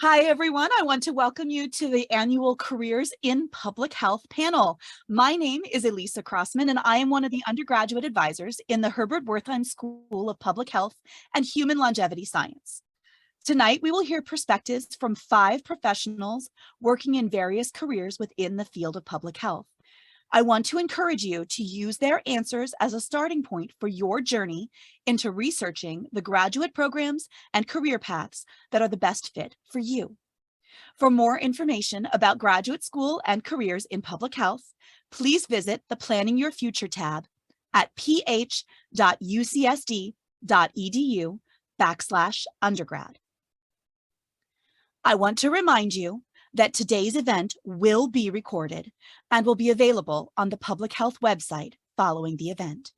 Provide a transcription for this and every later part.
Hi, everyone. I want to welcome you to the annual Careers in Public Health panel. My name is Elisa Crossman, and I am one of the undergraduate advisors in the Herbert Wertheim School of Public Health and Human Longevity Science. Tonight, we will hear perspectives from 5 professionals working in various careers within the field of public health. I want to encourage you to use their answers as a starting point for your journey into researching the graduate programs and career paths that are the best fit for you. For more information about graduate school and careers in public health, please visit the Planning Your Future tab at ph.ucsd.edu/undergrad. I want to remind you that today's event will be recorded and will be available on the public health website following the event.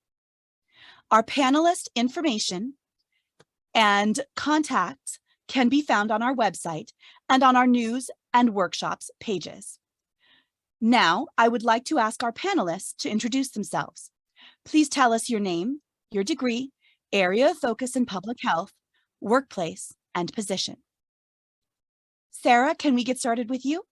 Our panelist information and contacts can be found on our website and on our news and workshops pages. Now, I would like to ask our panelists to introduce themselves. Please tell us your name, your degree, area of focus in public health, workplace, and position. Sarah, can we get started with you?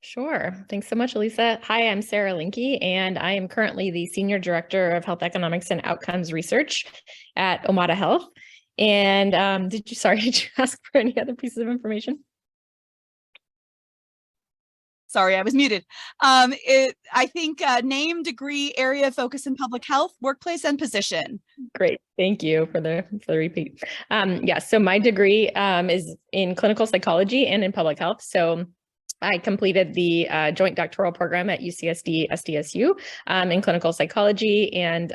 Sure. Thanks so much, Elisa. Hi, I'm Sarah Linke, and I am currently the Senior Director of Health Economics and Outcomes Research at Omada Health. And did you ask for any other pieces of information? Sorry, I was muted. I think name, degree, area of focus in public health, workplace, and position. Great. Thank you for the repeat. So my degree is in clinical psychology and in public health. So I completed the joint doctoral program at UCSD SDSU in clinical psychology, and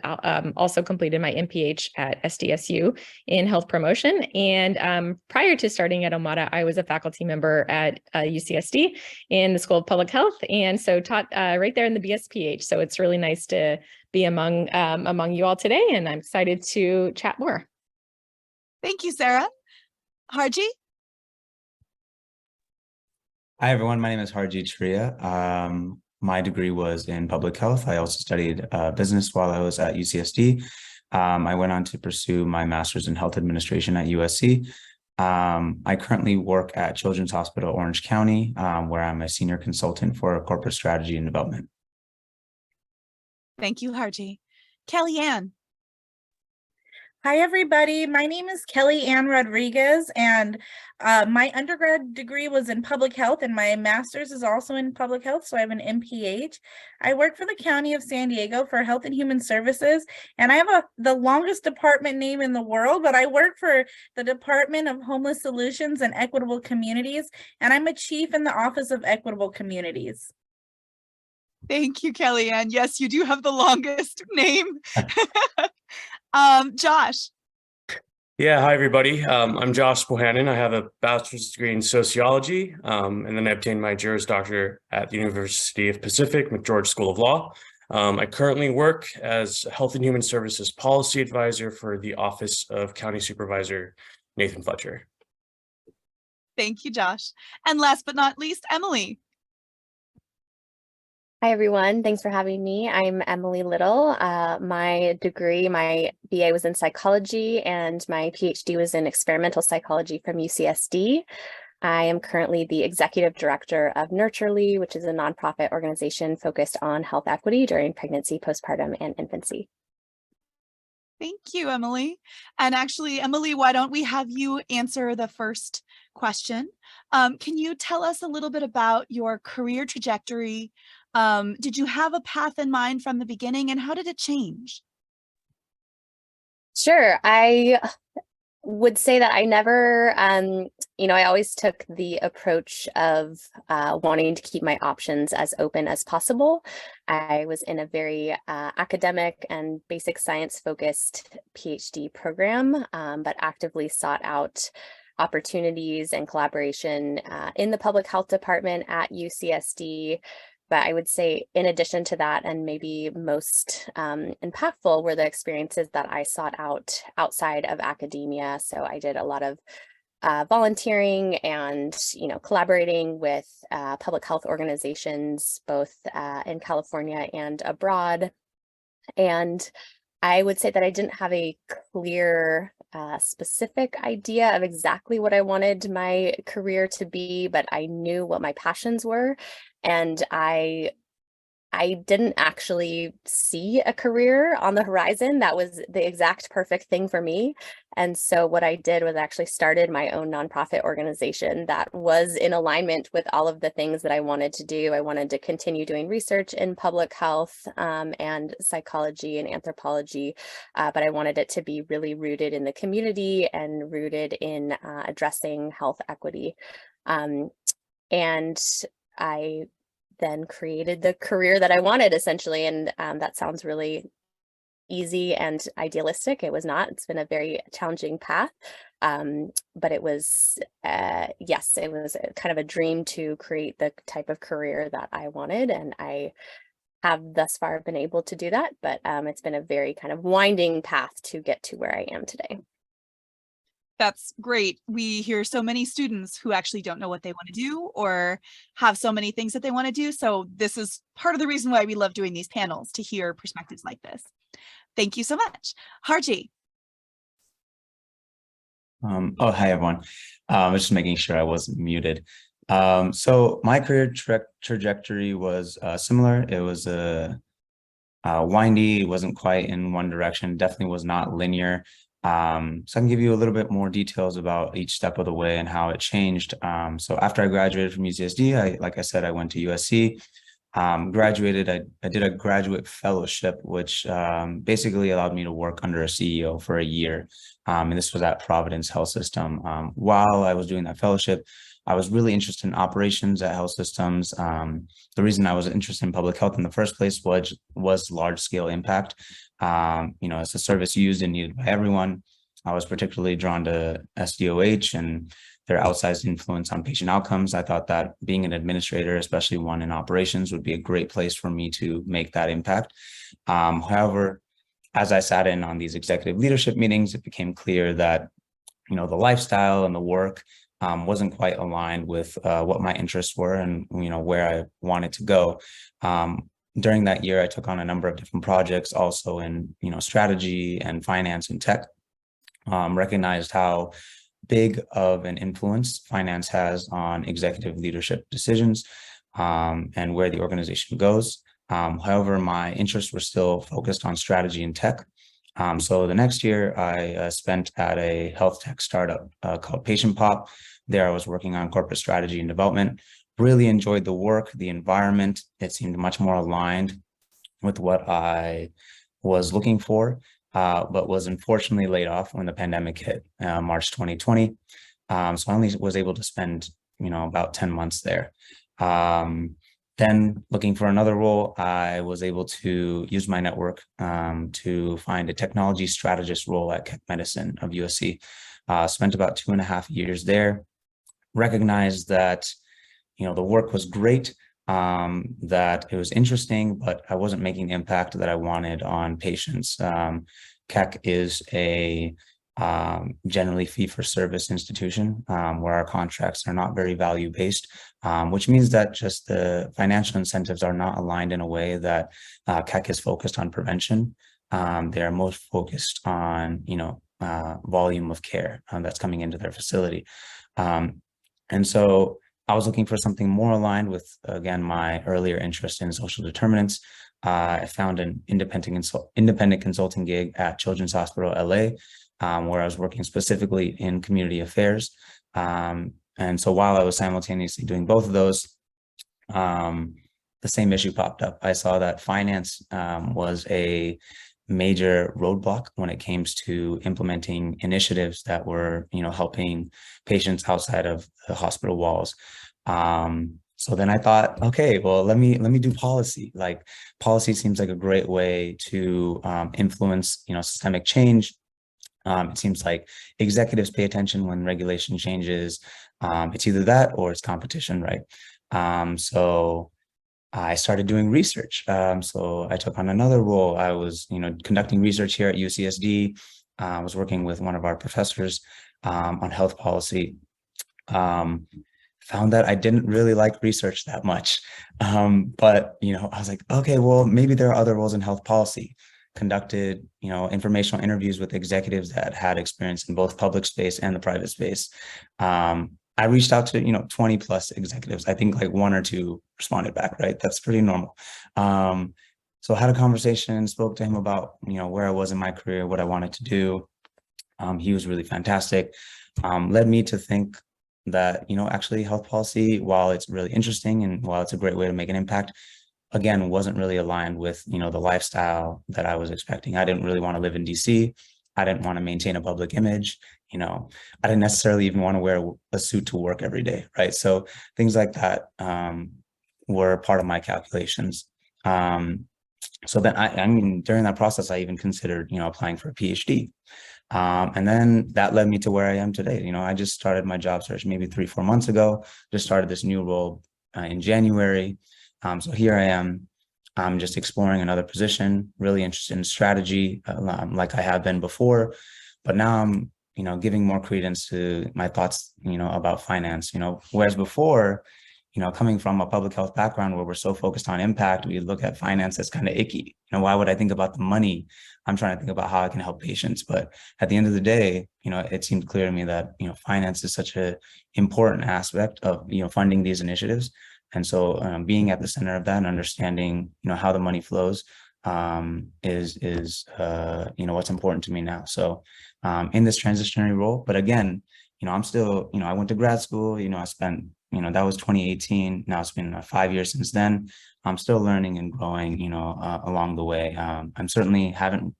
also completed my MPH at SDSU in health promotion. And prior to starting at Omada, I was a faculty member at UCSD in the School of Public Health, and so taught right there in the BSPH. So it's really nice to be among you all today, and I'm excited to chat more. Thank you, Sarah. Harji? Hi, everyone. My name is Harji Triya. My degree was in public health. I also studied business while I was at UCSD. I went on to pursue my master's in health administration at USC. I currently work at Children's Hospital Orange County, where I'm a senior consultant for corporate strategy and development. Thank you, Harji. Kellyanne. Hi, everybody. My name is Kellyanne Rodriguez, and my undergrad degree was in public health, and my master's is also in public health, so I have an MPH. I work for the County of San Diego for Health and Human Services, and I have the longest department name in the world, but I work for the Department of Homeless Solutions and Equitable Communities, and I'm a chief in the Office of Equitable Communities. Thank you, Kellyanne. Yes, you do have the longest name. Josh. Yeah, hi, everybody. I'm Josh Bohannon. I have a bachelor's degree in sociology, and then I obtained my Juris Doctor at the University of Pacific McGeorge School of Law. I currently work as Health and Human Services Policy Advisor for the Office of County Supervisor Nathan Fletcher. Thank you, Josh. And last but not least, Emily. Hi, everyone. Thanks for having me. I'm Emily Little. My degree, my BA was in psychology, and my PhD was in experimental psychology from UCSD. I am currently the executive director of Nurturely, which is a nonprofit organization focused on health equity during pregnancy, postpartum, and infancy. Thank you, Emily. And actually, Emily, why don't we have you answer the first question? Can you tell us a little bit about your career trajectory? Did you have a path in mind from the beginning, and how did it change? Sure. I would say that I never, I always took the approach of wanting to keep my options as open as possible. I was in a very academic and basic science focused PhD program, but actively sought out opportunities and collaboration in the public health department at UCSD. But I would say in addition to that, and maybe most impactful, were the experiences that I sought out outside of academia. So I did a lot of volunteering and, collaborating with public health organizations, both in California and abroad. And I would say that I didn't have a clear, specific idea of exactly what I wanted my career to be, but I knew what my passions were. And I didn't actually see a career on the horizon that was the exact perfect thing for me. And so what I did was actually started my own nonprofit organization that was in alignment with all of the things that I wanted to do. I wanted to continue doing research in public health and psychology and anthropology, but I wanted it to be really rooted in the community and rooted in addressing health equity. And I then created the career that I wanted, essentially. And that sounds really easy and idealistic. It was not. It's been a very challenging path. But it was, yes, it was kind of a dream to create the type of career that I wanted. And I have thus far been able to do that. But it's been a very kind of winding path to get to where I am today. That's great. We hear so many students who actually don't know what they want to do or have so many things that they want to do. So this is part of the reason why we love doing these panels, to hear perspectives like this. Thank you so much. Harji. Oh, hi, everyone. I was just making sure I wasn't muted. So my career trajectory was similar. It was windy. It wasn't quite in one direction. Definitely was not linear. So I can give you a little bit more details about each step of the way and how it changed. So after I graduated from UCSD, like I said, I went to USC. Graduated, I did a graduate fellowship, which basically allowed me to work under a CEO for a year. And this was at Providence Health System. While I was doing that fellowship, I was really interested in operations at health systems. The reason I was interested in public health in the first place was large scale impact. It's a service used and needed by everyone. I was particularly drawn to SDOH and their outsized influence on patient outcomes. I thought that being an administrator, especially one in operations, would be a great place for me to make that impact. However, as I sat in on these executive leadership meetings, it became clear that, the lifestyle and the work wasn't quite aligned with what my interests were and, where I wanted to go. During that year, I took on a number of different projects, also in, strategy and finance and tech. Recognized how big of an influence finance has on executive leadership decisions and where the organization goes. However, my interests were still focused on strategy and tech. So the next year I spent at a health tech startup called Patient Pop. There I was working on corporate strategy and development. Really enjoyed the work, the environment. It seemed much more aligned with what I was looking for, but was unfortunately laid off when the pandemic hit, March 2020. So I only was able to spend, about 10 months there. Then looking for another role, I was able to use my network to find a technology strategist role at Keck Medicine of USC. Spent about 2.5 years there. Recognized that, the work was great, that it was interesting, but I wasn't making the impact that I wanted on patients. Keck is a generally fee-for-service institution where our contracts are not very value-based, which means that just the financial incentives are not aligned in a way that Keck is focused on prevention. They are most focused on, volume of care that's coming into their facility. And so I was looking for something more aligned with, again, my earlier interest in social determinants. I found an independent consulting gig at Children's Hospital LA, where I was working specifically in community affairs. And so while I was simultaneously doing both of those, the same issue popped up. I saw that finance was a major roadblock when it came to implementing initiatives that were, helping patients outside of the hospital walls. So then I thought, okay, well, let me do policy. Like, policy seems like a great way to influence, systemic change. It seems like executives pay attention when regulation changes. It's either that or it's competition, right? So I started doing research. So I took on another role. I was, conducting research here at UCSD. I was working with one of our professors on health policy. Found that I didn't really like research that much. But, I was like, okay, well, maybe there are other roles in health policy. conducted, informational interviews with executives that had experience in both public space and the private space. I reached out to, 20 plus executives. I think like one or two responded back, right? That's pretty normal. So I had a conversation, spoke to him about, where I was in my career, what I wanted to do. He was really fantastic. Led me to think that, actually health policy, while it's really interesting and while it's a great way to make an impact, again, wasn't really aligned with, the lifestyle that I was expecting. I didn't really want to live in DC. I didn't want to maintain a public image. I didn't necessarily even want to wear a suit to work every day, right? So things like that were part of my calculations. So then I mean, during that process, I even considered, applying for a PhD. And then that led me to where I am today. I just started my job search maybe 3-4 months ago, just started this new role in January. So here I am, I'm just exploring another position, really interested in strategy, like I have been before, but now I'm, giving more credence to my thoughts, about finance, whereas before, coming from a public health background where we're so focused on impact, we look at finance as kind of icky. Why would I think about the money? I'm trying to think about how I can help patients. But at the end of the day, it seemed clear to me that, finance is such an important aspect of, funding these initiatives. And so being at the center of that and understanding, how the money flows is what's important to me now. So in this transitionary role, but again, I'm still, I went to grad school, I spent, that was 2018. Now it's been 5 years since then. I'm still learning and growing, along the way. I'm certainly haven't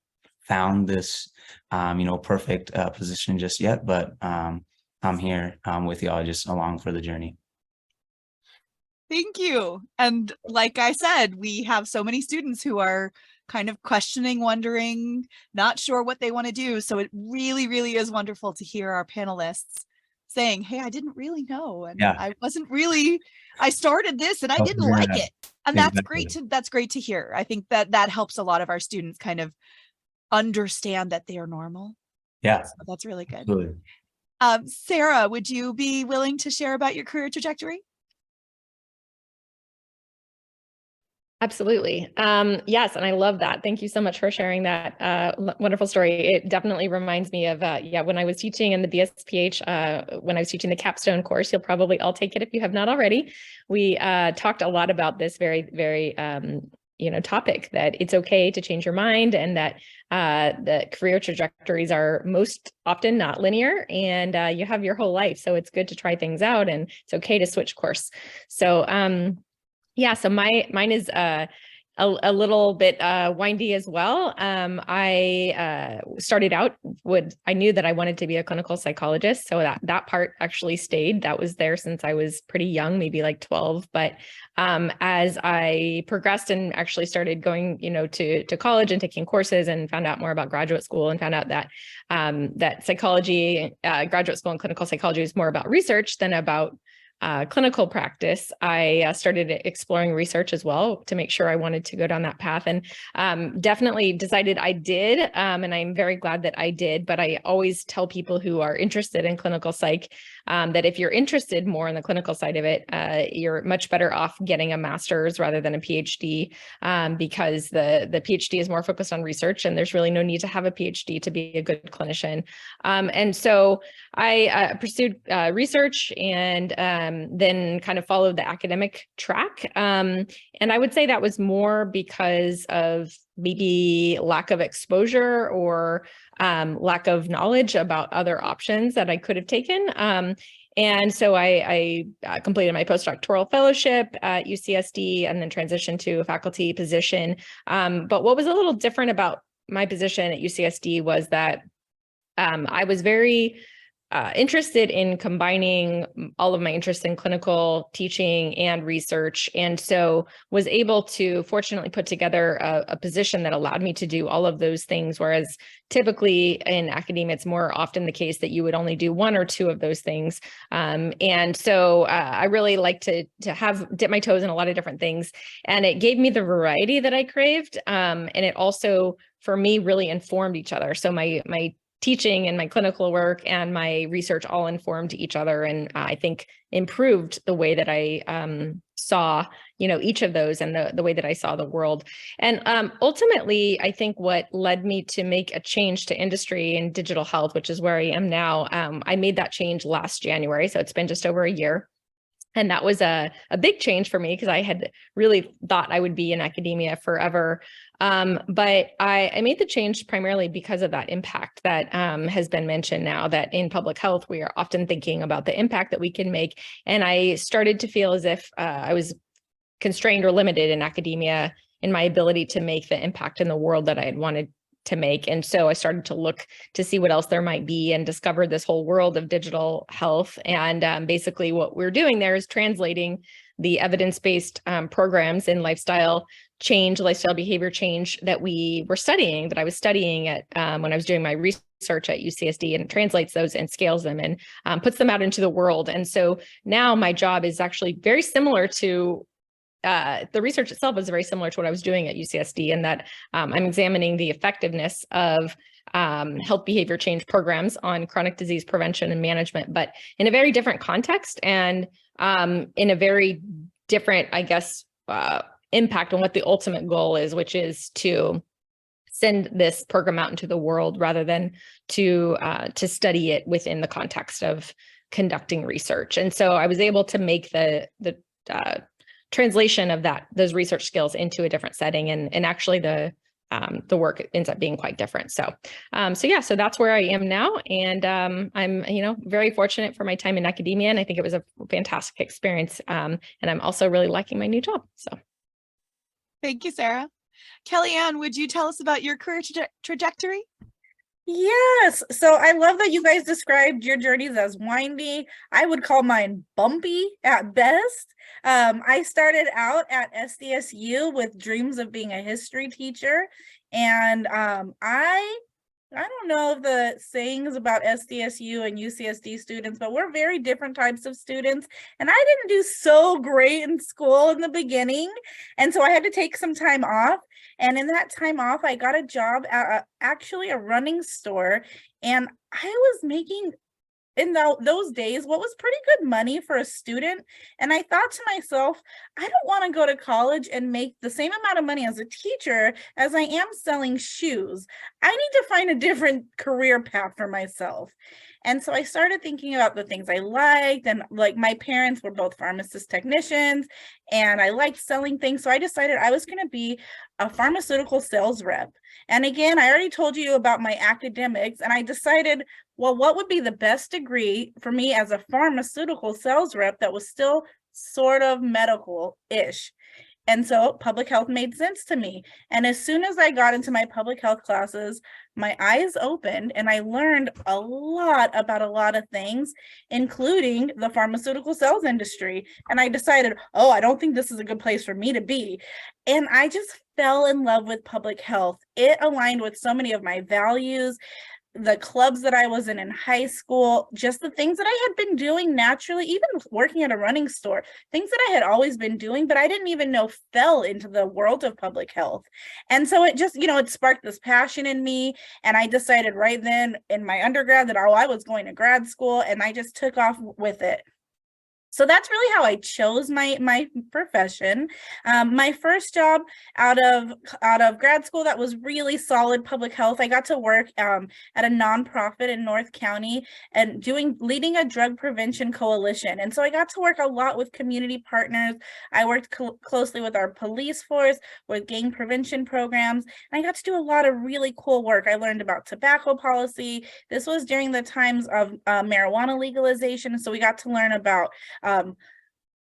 found this, perfect position just yet, but I'm here with y'all just along for the journey. Thank you. And like I said, we have so many students who are kind of questioning, wondering, not sure what they want to do. So it really, really is wonderful to hear our panelists saying, hey, I didn't really know. And Yeah. I started this and I didn't like it. And that's great to hear. I think that helps a lot of our students kind of understand that they are normal. Yeah. So that's really good. Absolutely. Sarah, would you be willing to share about your career trajectory? Absolutely. Yes. And I love that. Thank you so much for sharing that wonderful story. It definitely reminds me of, when I was teaching in the BSPH, when I was teaching the capstone course, you'll probably all take it if you have not already. We talked a lot about this very, very, topic, that it's okay to change your mind, and that the career trajectories are most often not linear, and you have your whole life. So it's good to try things out, and it's okay to switch course. So, yeah, so mine is a little bit windy as well. I started out I knew that I wanted to be a clinical psychologist, so that part actually stayed. That was there since I was pretty young, maybe like 12. But as I progressed and actually started going, to college and taking courses, and found out more about graduate school, and found out that that psychology, graduate school and clinical psychology is more about research than about clinical practice, I started exploring research as well to make sure I wanted to go down that path, and definitely decided I did. And I'm very glad that I did. But I always tell people who are interested in clinical psych that if you're interested more in the clinical side of it, you're much better off getting a master's rather than a PhD, because the PhD is more focused on research, and there's really no need to have a PhD to be a good clinician. And so I pursued research, and then kind of followed the academic track. And I would say that was more because of maybe lack of exposure, or lack of knowledge about other options that I could have taken. And so I completed my postdoctoral fellowship at UCSD, and then transitioned to a faculty position. But what was a little different about my position at UCSD was that I was very interested in combining all of my interests in clinical teaching and research. And so was able to fortunately put together a position that allowed me to do all of those things. Whereas typically in academia, it's more often the case that you would only do one or two of those things. And so I really like to dip my toes in a lot of different things. And it gave me the variety that I craved. And it also, for me, really informed each other. So my teaching and my clinical work and my research all informed each other, and I think improved the way that I saw, each of those, and the way that I saw the world. And ultimately, I think what led me to make a change to industry in digital health, which is where I am now, I made that change last January, so it's been just over a year. And that was a big change for me because I had really thought I would be in academia forever. But I made the change primarily because of that impact that has been mentioned now, that in public health, we are often thinking about the impact that we can make. And I started to feel as if I was constrained or limited in academia in my ability to make the impact in the world that I had wanted to make. And so I started to look to see what else there might be and discovered this whole world of digital health. And basically what we're doing there is translating the evidence-based programs in lifestyle behavior change that we were studying, that I was studying at when I was doing my research at UCSD, and translates those and scales them and puts them out into the world. And so now my job is actually very similar to the research itself is very similar to what I was doing at UCSD, in that I'm examining the effectiveness of health behavior change programs on chronic disease prevention and management, but in a very different context and in a very different, I guess, impact on what the ultimate goal is, which is to send this program out into the world rather than to study it within the context of conducting research. And so I was able to make the translation of those research skills into a different setting, and actually the work ends up being quite different. So that's where I am now, and I'm very fortunate for my time in academia, and I think it was a fantastic experience. And I'm also really liking my new job. So, thank you, Sarah. Kellyanne, would you tell us about your career trajectory? Yes. So I love that you guys described your journeys as windy. I would call mine bumpy at best. I started out at SDSU with dreams of being a history teacher. And I don't know if the sayings about SDSU and UCSD students, but we're very different types of students. And I didn't do so great in school in the beginning. And so I had to take some time off. And in that time off, I got a job at actually a running store. And I was making, in those days, what was pretty good money for a student. And I thought to myself, I don't want to go to college and make the same amount of money as a teacher as I am selling shoes. I need to find a different career path for myself. And so I started thinking about the things I liked, and like my parents were both pharmacist technicians and I liked selling things. So I decided I was going to be a pharmaceutical sales rep. And again, I already told you about my academics, and I decided, well, what would be the best degree for me as a pharmaceutical sales rep that was still sort of medical-ish? And so public health made sense to me. And as soon as I got into my public health classes, my eyes opened and I learned a lot about a lot of things, including the pharmaceutical sales industry. And I decided, oh, I don't think this is a good place for me to be. And I just fell in love with public health. It aligned with so many of my values, the clubs that I was in high school, just the things that I had been doing naturally, even working at a running store, things that I had always been doing, but I didn't even know fell into the world of public health. And so it just, it sparked this passion in me. And I decided right then in my undergrad that, I was going to grad school, and I just took off with it. So that's really how I chose my profession. My first job out of grad school that was really solid public health. I got to work at a nonprofit in North County and leading a drug prevention coalition. And so I got to work a lot with community partners. I worked closely with our police force, with gang prevention programs, and I got to do a lot of really cool work. I learned about tobacco policy. This was during the times of marijuana legalization, so we got to learn about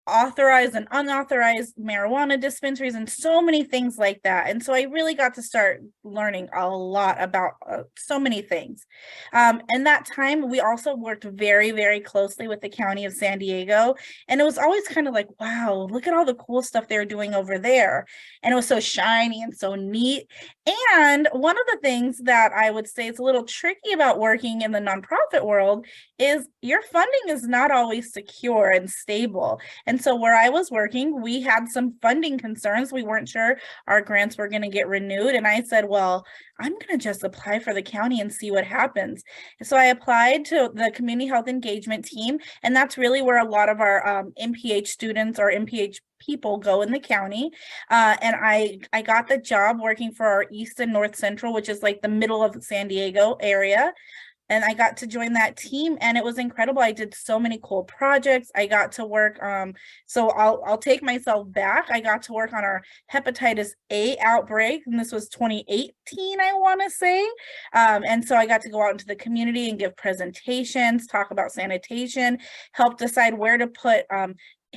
authorized and unauthorized marijuana dispensaries and so many things like that. And so I really got to start learning a lot about so many things. In that time, we also worked very, very closely with the County of San Diego. And it was always kind of like, wow, look at all the cool stuff they're doing over there. And it was so shiny and so neat. And one of the things that I would say is a little tricky about working in the nonprofit world is your funding is not always secure and stable. And so where I was working, we had some funding concerns. We weren't sure our grants were going to get renewed. And I said, well, I'm going to just apply for the county and see what happens. So I applied to the community health engagement team, and that's really where a lot of our MPH students or MPH people go in the county. And I got the job working for our East and North Central, which is like the middle of the San Diego area. And I got to join that team, and it was incredible. I did so many cool projects. I got to work, so I'll take myself back. I got to work on our hepatitis A outbreak, and this was 2018, I want to say. And so I got to go out into the community and give presentations, talk about sanitation, help decide where to put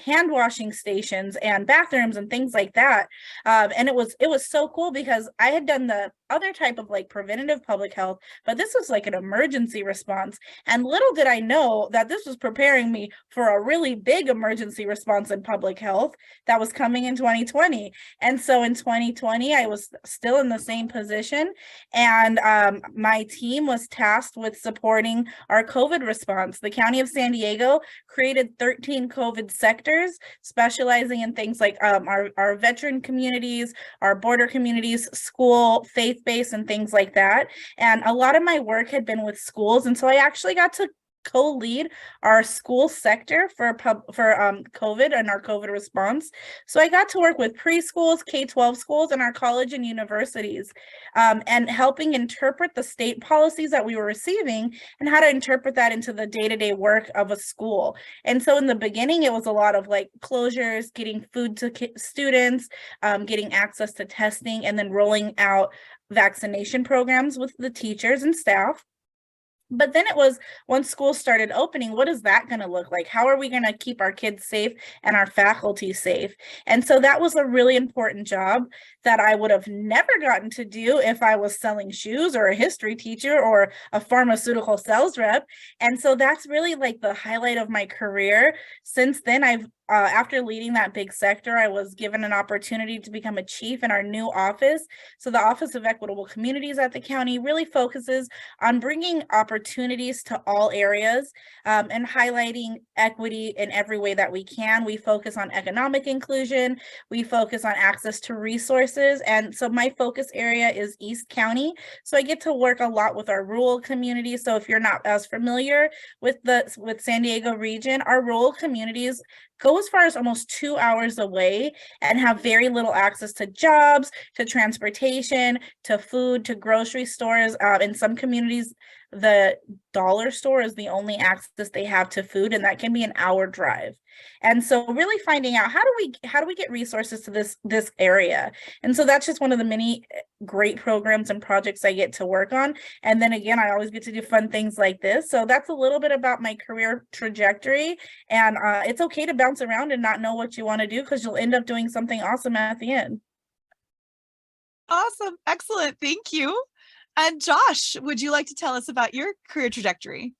hand washing stations and bathrooms and things like that. And it was so cool because I had done the other type of like preventative public health, but this was like an emergency response. And little did I know that this was preparing me for a really big emergency response in public health that was coming in 2020. And so in 2020, I was still in the same position. And my team was tasked with supporting our COVID response. The County of San Diego created 13 COVID sectors, specializing in things like our veteran communities, our border communities, school, faith-based, and things like that. And a lot of my work had been with schools. And so I actually got to co-lead our school sector for COVID and our COVID response. So I got to work with preschools, K-12 schools, and our college and universities, and helping interpret the state policies that we were receiving and how to interpret that into the day-to-day work of a school. And so in the beginning, it was a lot of like closures, getting food to students, getting access to testing, and then rolling out vaccination programs with the teachers and staff. But then it was, once schools started opening, what is that going to look like? How are we going to keep our kids safe and our faculty safe? And so that was a really important job that I would have never gotten to do if I was selling shoes or a history teacher or a pharmaceutical sales rep. And so that's really like the highlight of my career. Since then, after leading that big sector, I was given an opportunity to become a chief in our new office. So the Office of Equitable Communities at the county really focuses on bringing opportunities to all areas, and highlighting equity in every way that we can. We focus on economic inclusion. We focus on access to resources. And so my focus area is East County. So I get to work a lot with our rural communities. So if you're not as familiar with San Diego region, our rural communities go as far as almost 2 hours away and have very little access to jobs, to transportation, to food, to grocery stores. In some communities, the dollar store is the only access they have to food, and that can be an hour drive. And so really finding out how do we get resources to this area. And so that's just one of the many great programs and projects I get to work on. And then again, I always get to do fun things like this. So that's a little bit about my career trajectory. And it's okay to bounce around and not know what you want to do, because you'll end up doing something awesome at the end. Awesome. Excellent. Thank you. And Josh, would you like to tell us about your career trajectory?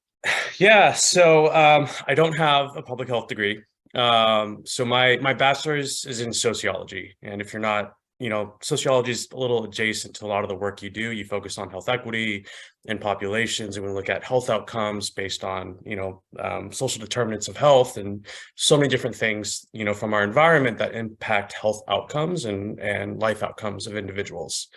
Yeah, so I don't have a public health degree. So my bachelor's is in sociology. And if you're not, sociology is a little adjacent to a lot of the work you do. You focus on health equity and populations, and we look at health outcomes based on, social determinants of health and so many different things, from our environment that impact health outcomes and life outcomes of individuals.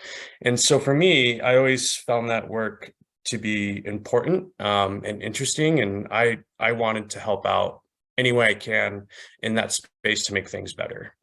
And so for me, I always found that work to be important and interesting. And I wanted to help out any way I can in that space to make things better.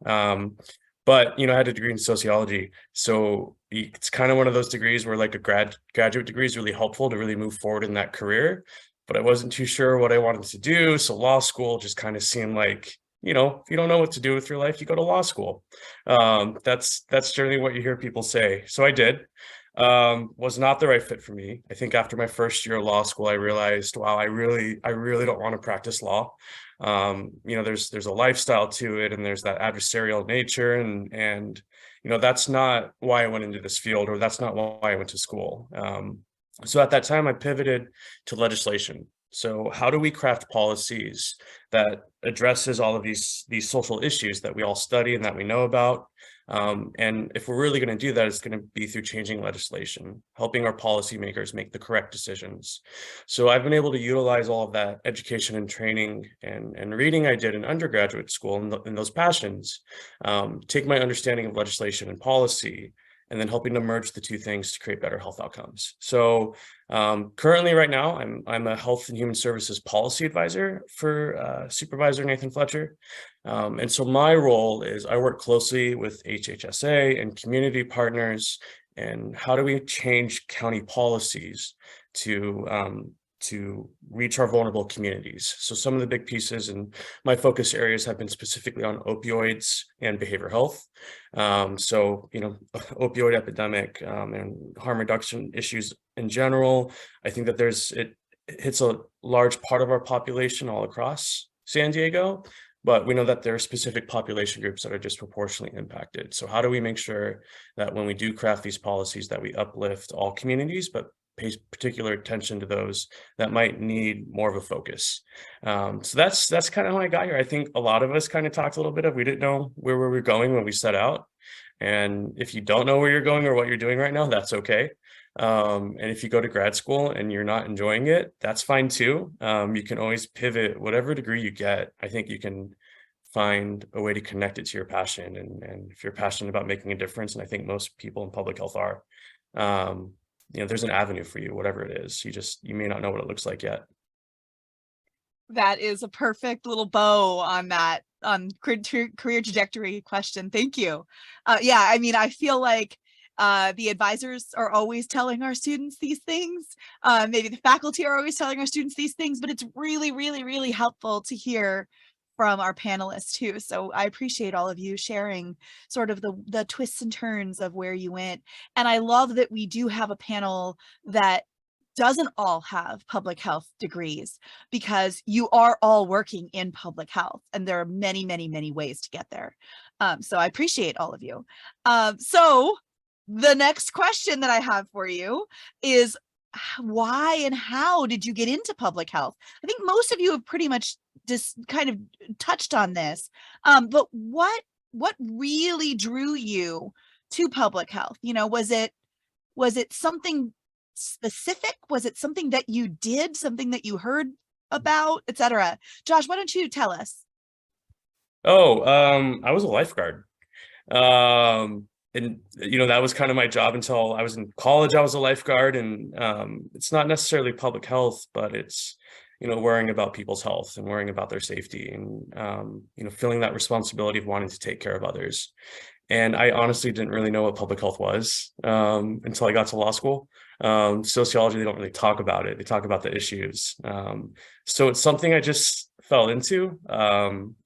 But, I had a degree in sociology. So it's kind of one of those degrees where like a graduate degree is really helpful to really move forward in that career. But I wasn't too sure what I wanted to do. So law school just kind of seemed like, if you don't know what to do with your life, you go to law school. That's generally what you hear people say. So I did. Was not the right fit for me. I think after my first year of law school, I realized, wow, I really don't want to practice law. There's a lifestyle to it, and there's that adversarial nature, and that's not why I went into this field, or that's not why I went to school. So at that time, I pivoted to legislation. So how do we craft policies that addresses all of these social issues that we all study and that we know about? And if we're really going to do that, it's going to be through changing legislation, helping our policymakers make the correct decisions. So I've been able to utilize all of that education and training and reading I did in undergraduate school and those passions, take my understanding of legislation and policy, and then helping to merge the two things to create better health outcomes. So currently right now, I'm a health and human services policy advisor for Supervisor Nathan Fletcher. And so my role is I work closely with HHSA and community partners, and how do we change county policies to reach our vulnerable communities. So some of the big pieces and my focus areas have been specifically on opioids and behavioral health. So, opioid epidemic and harm reduction issues in general. I think that it hits a large part of our population all across San Diego, but we know that there are specific population groups that are disproportionately impacted. So how do we make sure that when we do craft these policies that we uplift all communities, but pay particular attention to those that might need more of a focus. So that's kind of how I got here. I think a lot of us kind of talked a little bit of, we didn't know where we were going when we set out. And if you don't know where you're going or what you're doing right now, that's okay. And if you go to grad school and you're not enjoying it, that's fine too. You can always pivot whatever degree you get. I think you can find a way to connect it to your passion. And if you're passionate about making a difference, and I think most people in public health are, there's an avenue for you, whatever it is. You may not know what it looks like yet. That is a perfect little bow on that career trajectory question. Thank you. I feel like the advisors are always telling our students these things. Maybe the faculty are always telling our students these things, but it's really, really, really helpful to hear from our panelists too. So I appreciate all of you sharing sort of the twists and turns of where you went. And I love that we do have a panel that doesn't all have public health degrees, because you are all working in public health and there are many, many, many ways to get there. So I appreciate all of you. So the next question that I have for you is, why and how did you get into public health? I think most of you have pretty much just kind of touched on this, but what really drew you to public health? Was it something specific? Was it something that you did, something that you heard about, etc.? Josh, why don't you tell us? I was a lifeguard. And that was kind of my job until I was in college. I was a lifeguard, and it's not necessarily public health, but it's worrying about people's health and worrying about their safety, and feeling that responsibility of wanting to take care of others. And I honestly didn't really know what public health was until I got to law school. Sociology, they don't really talk about it. They talk about the issues. So it's something I just fell into,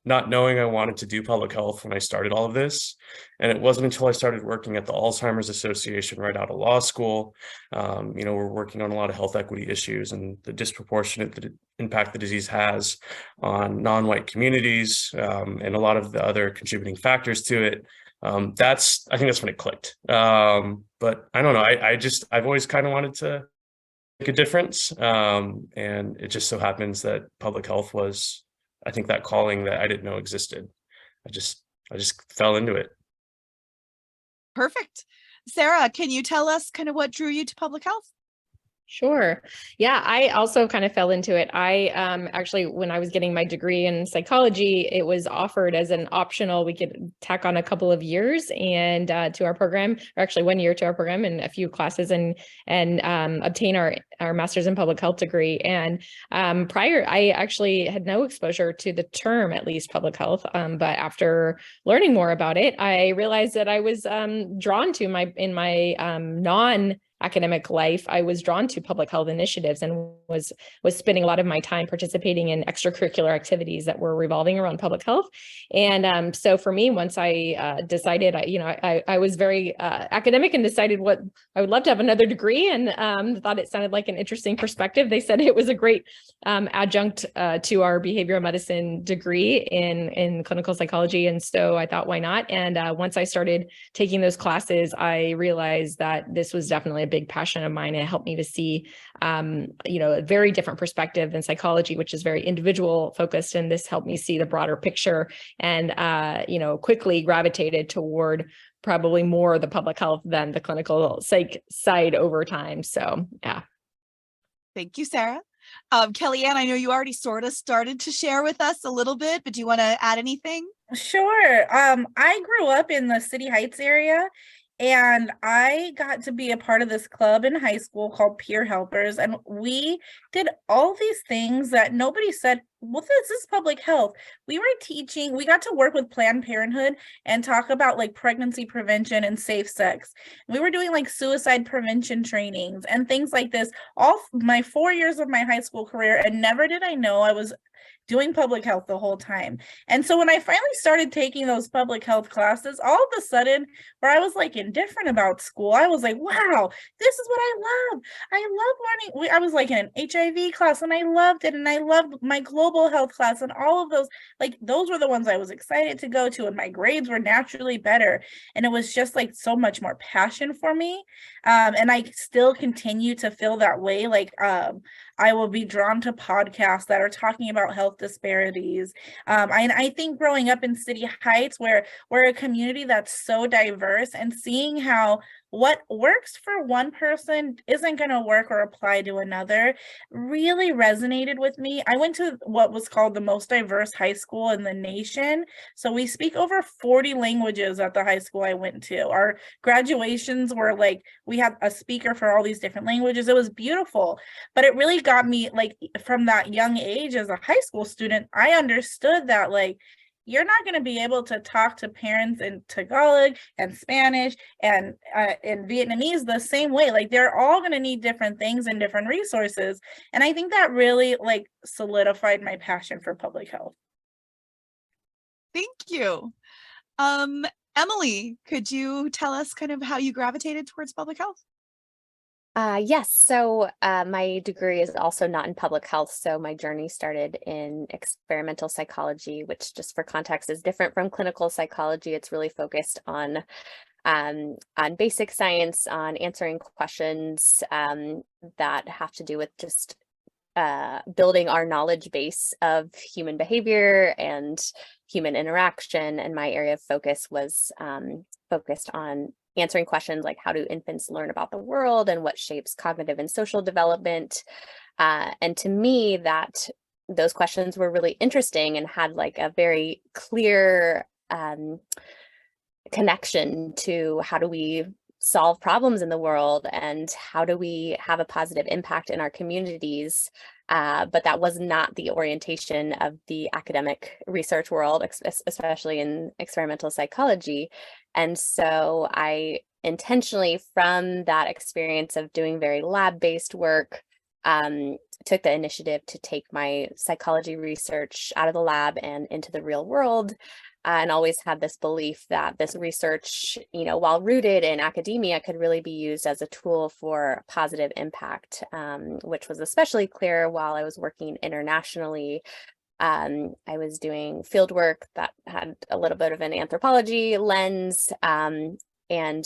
not knowing I wanted to do public health when I started all of this. And it wasn't until I started working at the Alzheimer's Association right out of law school. We're working on a lot of health equity issues and the disproportionate impact the disease has on non-white communities, and a lot of the other contributing factors to it. I think that's when it clicked. But I don't know, I've always kind of wanted to make a difference. And it just so happens that public health was, I think, that calling that I didn't know existed. I just fell into it. Perfect. Sarah, can you tell us kind of what drew you to public health? Sure. Yeah, I also kind of fell into it. I actually, when I was getting my degree in psychology, it was offered as an optional. We could tack on a couple of years and to our program, or actually 1 year to our program and a few classes, and obtain our master's in public health degree. And prior, I actually had no exposure to the term, at least public health. But after learning more about it, I realized that I was drawn to in my non-academic life, I was drawn to public health initiatives and was spending a lot of my time participating in extracurricular activities that were revolving around public health. And so for me, once I decided, I was very academic and decided what I would love to have another degree, and thought it sounded like an interesting perspective. They said it was a great adjunct to our behavioral medicine degree in clinical psychology. And so I thought, why not? And once I started taking those classes, I realized that this was definitely a big passion of mine. It helped me to see, a very different perspective than psychology, which is very individual focused. And this helped me see the broader picture and, quickly gravitated toward probably more the public health than the clinical psych side over time. So, yeah. Thank you, Sarah. Kellyanne, I know you already sort of started to share with us a little bit, but do you want to add anything? Sure. I grew up in the City Heights area, and I got to be a part of this club in high school called Peer Helpers. And we did all these things that nobody said, well, this is public health. We got to work with Planned Parenthood and talk about like pregnancy prevention and safe sex. We were doing like suicide prevention trainings and things like this all my 4 years of my high school career. And never did I know I was doing public health the whole time. And so when I finally started taking those public health classes, all of a sudden, where I was like indifferent about school, I was like, wow, this is what I love. I love learning. I was like in an HIV class and I loved it. And I loved my global health class and all of those, like those were the ones I was excited to go to. And my grades were naturally better. And it was just like so much more passion for me. And I still continue to feel that way. Like, I will be drawn to podcasts that are talking about health disparities. I think growing up in City Heights, where we're a community that's so diverse, and seeing how what works for one person isn't going to work or apply to another really resonated with me. I went to what was called the most diverse high school in the nation. So we speak over 40 languages at the high school I went to. Our graduations were like, we had a speaker for all these different languages. It was beautiful, but it really got me like from that young age as a high school student, I understood that like, you're not going to be able to talk to parents in Tagalog and Spanish and in Vietnamese the same way. Like they're all going to need different things and different resources. And I think that really like solidified my passion for public health. Thank you. Emily, could you tell us kind of how you gravitated towards public health? Yes. So my degree is also not in public health. So my journey started in experimental psychology, which just for context is different from clinical psychology. It's really focused on basic science, on answering questions that have to do with just building our knowledge base of human behavior and human interaction. And my area of focus was focused on answering questions like how do infants learn about the world and what shapes cognitive and social development. And to me, that those questions were really interesting and had like a very clear connection to how do we solve problems in the world and how do we have a positive impact in our communities. But that was not the orientation of the academic research world, especially in experimental psychology. And so I intentionally, from that experience of doing very lab-based work, took the initiative to take my psychology research out of the lab and into the real world. And always had this belief that this research, while rooted in academia, could really be used as a tool for positive impact, which was especially clear while I was working internationally. I was doing field work that had a little bit of an anthropology lens, and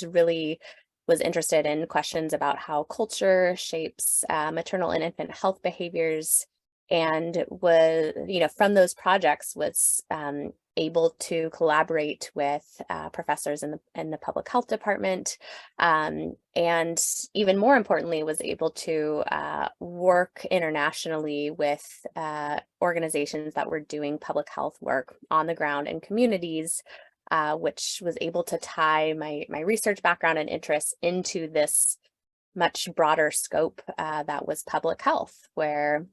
really was interested in questions about how culture shapes maternal and infant health behaviors, and was, from those projects was able to collaborate with professors in the public health department, and even more importantly, was able to work internationally with organizations that were doing public health work on the ground in communities, which was able to tie my research background and interests into this much broader scope that was public health, where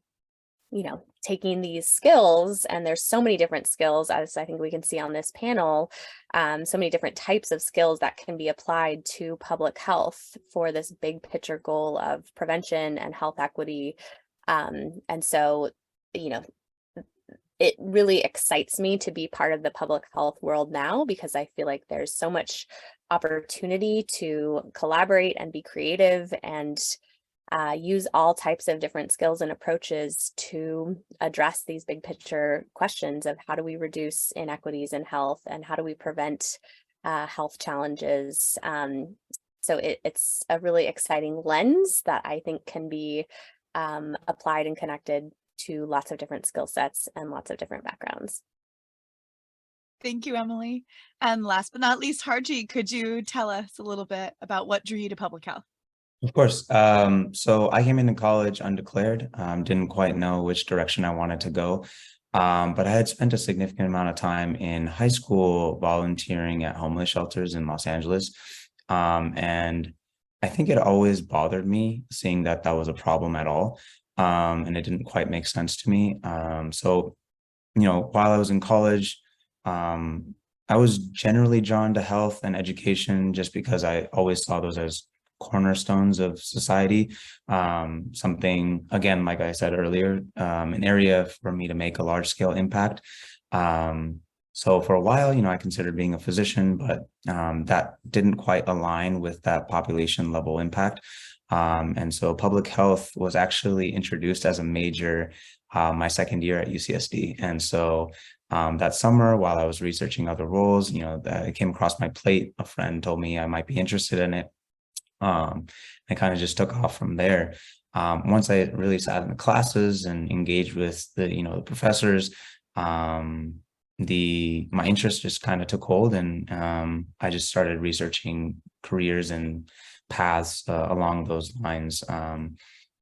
taking these skills, and there's so many different skills, as I think we can see on this panel, so many different types of skills that can be applied to public health for this big picture goal of prevention and health equity. And so, it really excites me to be part of the public health world now, because I feel like there's so much opportunity to collaborate and be creative and use all types of different skills and approaches to address these big picture questions of how do we reduce inequities in health and how do we prevent health challenges. So it's a really exciting lens that I think can be applied and connected to lots of different skill sets and lots of different backgrounds. Thank you, Emily. And last but not least, Harji, could you tell us a little bit about what drew you to public health? Of course. So I came into college undeclared, didn't quite know which direction I wanted to go. But I had spent a significant amount of time in high school volunteering at homeless shelters in Los Angeles. And I think it always bothered me seeing that that was a problem at all. And it didn't quite make sense to me. So, while I was in college, I was generally drawn to health and education just because I always saw those as cornerstones of society. Something, again, like I said earlier, an area for me to make a large scale impact. So for a while, I considered being a physician, but that didn't quite align with that population level impact. And so public health was actually introduced as a major my second year at UCSD. And so that summer, while I was researching other roles, that it came across my plate. A friend told me I might be interested in it. I kind of just took off from there. Once I really sat in the classes and engaged with the professors, my interest just kind of took hold, and I just started researching careers and paths along those lines.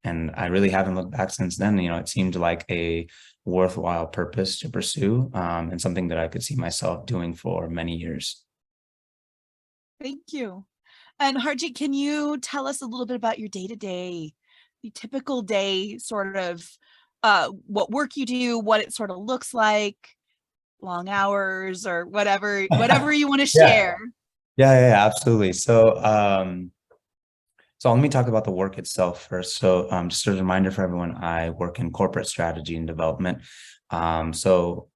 And I really haven't looked back since then. It seemed like a worthwhile purpose to pursue, and something that I could see myself doing for many years. Thank you. And Harji, can you tell us a little bit about your day-to-day, the typical day, sort of what work you do, what it sort of looks like, long hours or whatever you want to share? Yeah, absolutely. So let me talk about the work itself first. So just a reminder for everyone, I work in corporate strategy and development. So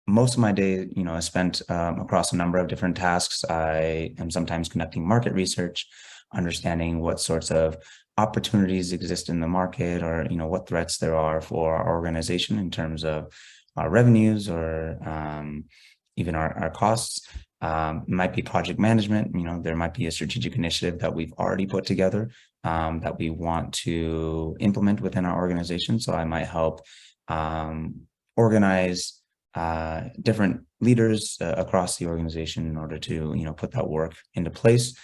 most of my day, is spent across a number of different tasks. I am sometimes conducting market research, understanding what sorts of opportunities exist in the market, or what threats there are for our organization in terms of our revenues or even our costs. Might be project management. There might be a strategic initiative that we've already put together that we want to implement within our organization. So I might help organize different leaders across the organization in order to put that work into place.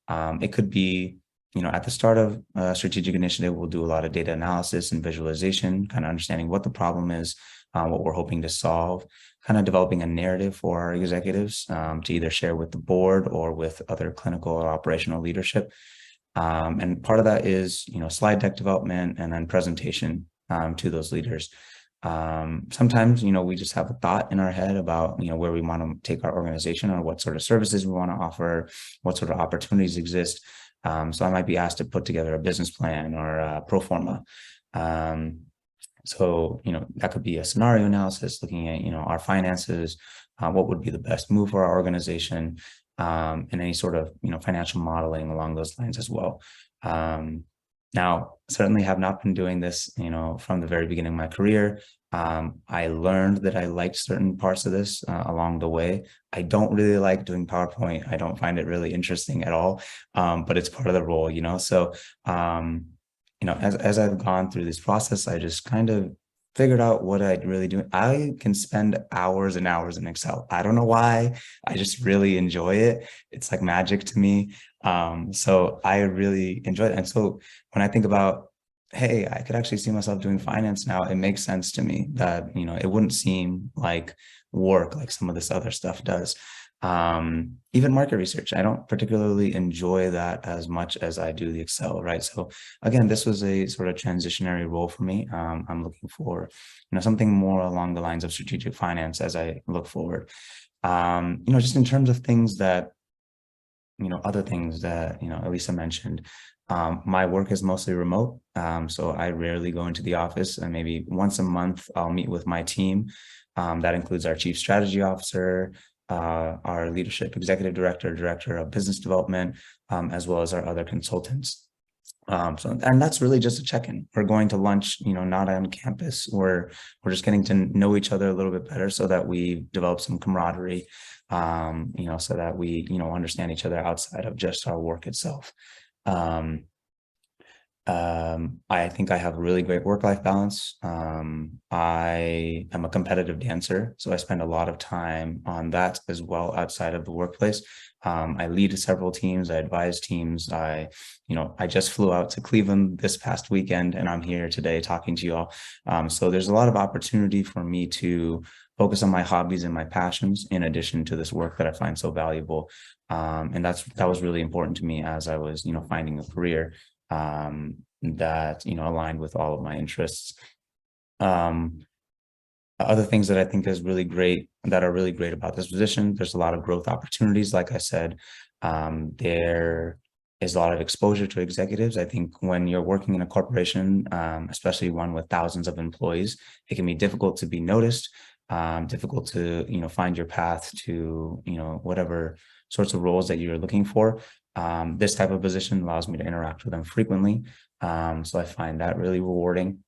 It could be at the start of a strategic initiative, we'll do a lot of data analysis and visualization, kind of understanding what the problem is, what we're hoping to solve, kind of developing a narrative for our executives to either share with the board or with other clinical or operational leadership. And part of that is slide deck development and then presentation to those leaders. Sometimes, we just have a thought in our head about, where we want to take our organization or what sort of services we want to offer, what sort of opportunities exist. So I might be asked to put together a business plan or a pro forma. So, that could be a scenario analysis, looking at, our finances, what would be the best move for our organization, and any sort of, financial modeling along those lines as well. Now, certainly have not been doing this, from the very beginning of my career. I learned that I liked certain parts of this along the way. I don't really like doing PowerPoint. I don't find it really interesting at all, but it's part of the role, So, as I've gone through this process, I just kind of figured out what I'd really do. I can spend hours and hours in Excel. I don't know why. I just really enjoy it. It's like magic to me. So I really enjoy it. And so when I think about, hey, I could actually see myself doing finance now, it makes sense to me that, it wouldn't seem like work like some of this other stuff does. Even market research, I don't particularly enjoy that as much as I do the Excel, right? So again, this was a sort of transitionary role for me. I'm looking for, something more along the lines of strategic finance as I look forward. Just in terms of things that, other things that, Elisa mentioned, my work is mostly remote. So I rarely go into the office, and maybe once a month I'll meet with my team. That includes our chief strategy officer, our leadership executive director of business development, as well as our other consultants. And that's really just a check-in. We're going to lunch, not on campus. We're just getting to know each other a little bit better so that we develop some camaraderie, so that we, understand each other outside of just our work itself. I think I have a really great work-life balance. I am a competitive dancer, so I spend a lot of time on that as well outside of the workplace. I lead several teams, I advise teams. I just flew out to Cleveland this past weekend, and I'm here today talking to you all. So there's a lot of opportunity for me to focus on my hobbies and my passions in addition to this work that I find so valuable. And that was really important to me as I was, finding a career that aligned with all of my interests. Other things that I think are really great about this position, there's a lot of growth opportunities. Like I said, there is a lot of exposure to executives. I think when you're working in a corporation, especially one with thousands of employees, it can be difficult to be noticed, difficult to find your path to whatever sorts of roles that you're looking for. This type of position allows me to interact with them frequently. So I find that really rewarding.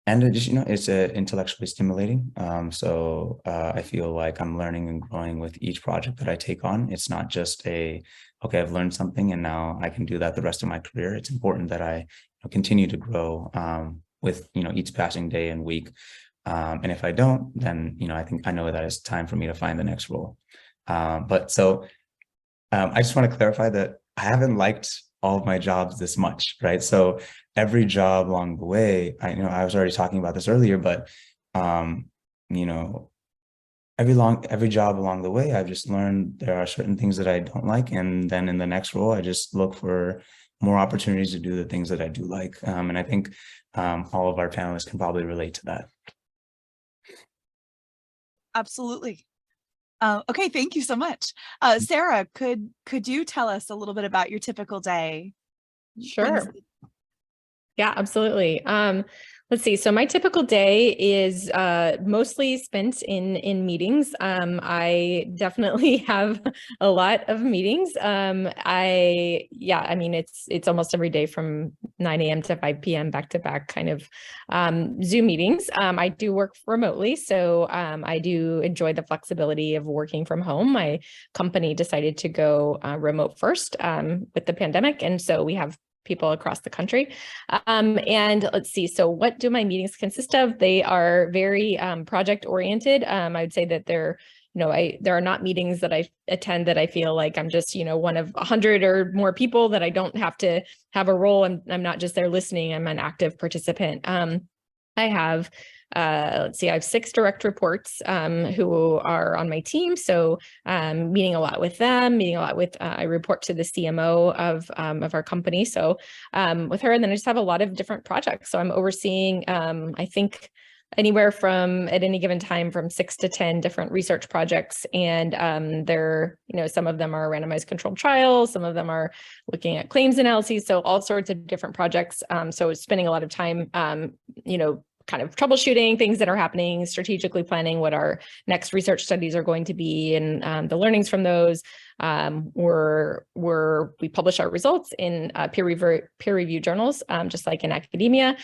And it just, it's intellectually stimulating. So I feel like I'm learning and growing with each project that I take on. It's not just okay, I've learned something and now I can do that the rest of my career. It's important that I continue to grow with, each passing day and week. And if I don't, then, I know that it's time for me to find the next role. I just want to clarify that I haven't liked all of my jobs this much, right? So every job along the way, I was already talking about this earlier, but every job along the way, I've just learned there are certain things that I don't like, and then in the next role, I just look for more opportunities to do the things that I do like. And I think all of our panelists can probably relate to that. Absolutely. Okay, thank you so much. Sarah, could you tell us a little bit about your typical day? Sure. Yeah, absolutely. Let's see. So my typical day is mostly spent in meetings. I definitely have a lot of meetings. It's almost every day from 9 a.m. to 5 p.m. back to back kind of Zoom meetings. I do work remotely, so I do enjoy the flexibility of working from home. My company decided to go remote first with the pandemic, and so we have people across the country. And let's see, so what do my meetings consist of? They are very project oriented. I would say that there are not meetings that I attend that I feel like I'm just, one of 100 or more people, that I don't have to have a role, and I'm not just there listening. I'm an active participant. I have I have 6 direct reports who are on my team. So meeting a lot with them, I report to the CMO of our company. So with her, and then I just have a lot of different projects. So I'm overseeing, I think, anywhere from, at any given time, from 6 to 10 different research projects. And they're, some of them are randomized controlled trials, some of them are looking at claims analyses. So all sorts of different projects. So spending a lot of time, kind of troubleshooting things that are happening, strategically planning what our next research studies are going to be, and the learnings from those. We publish our results in peer-reviewed journals, just like in academia.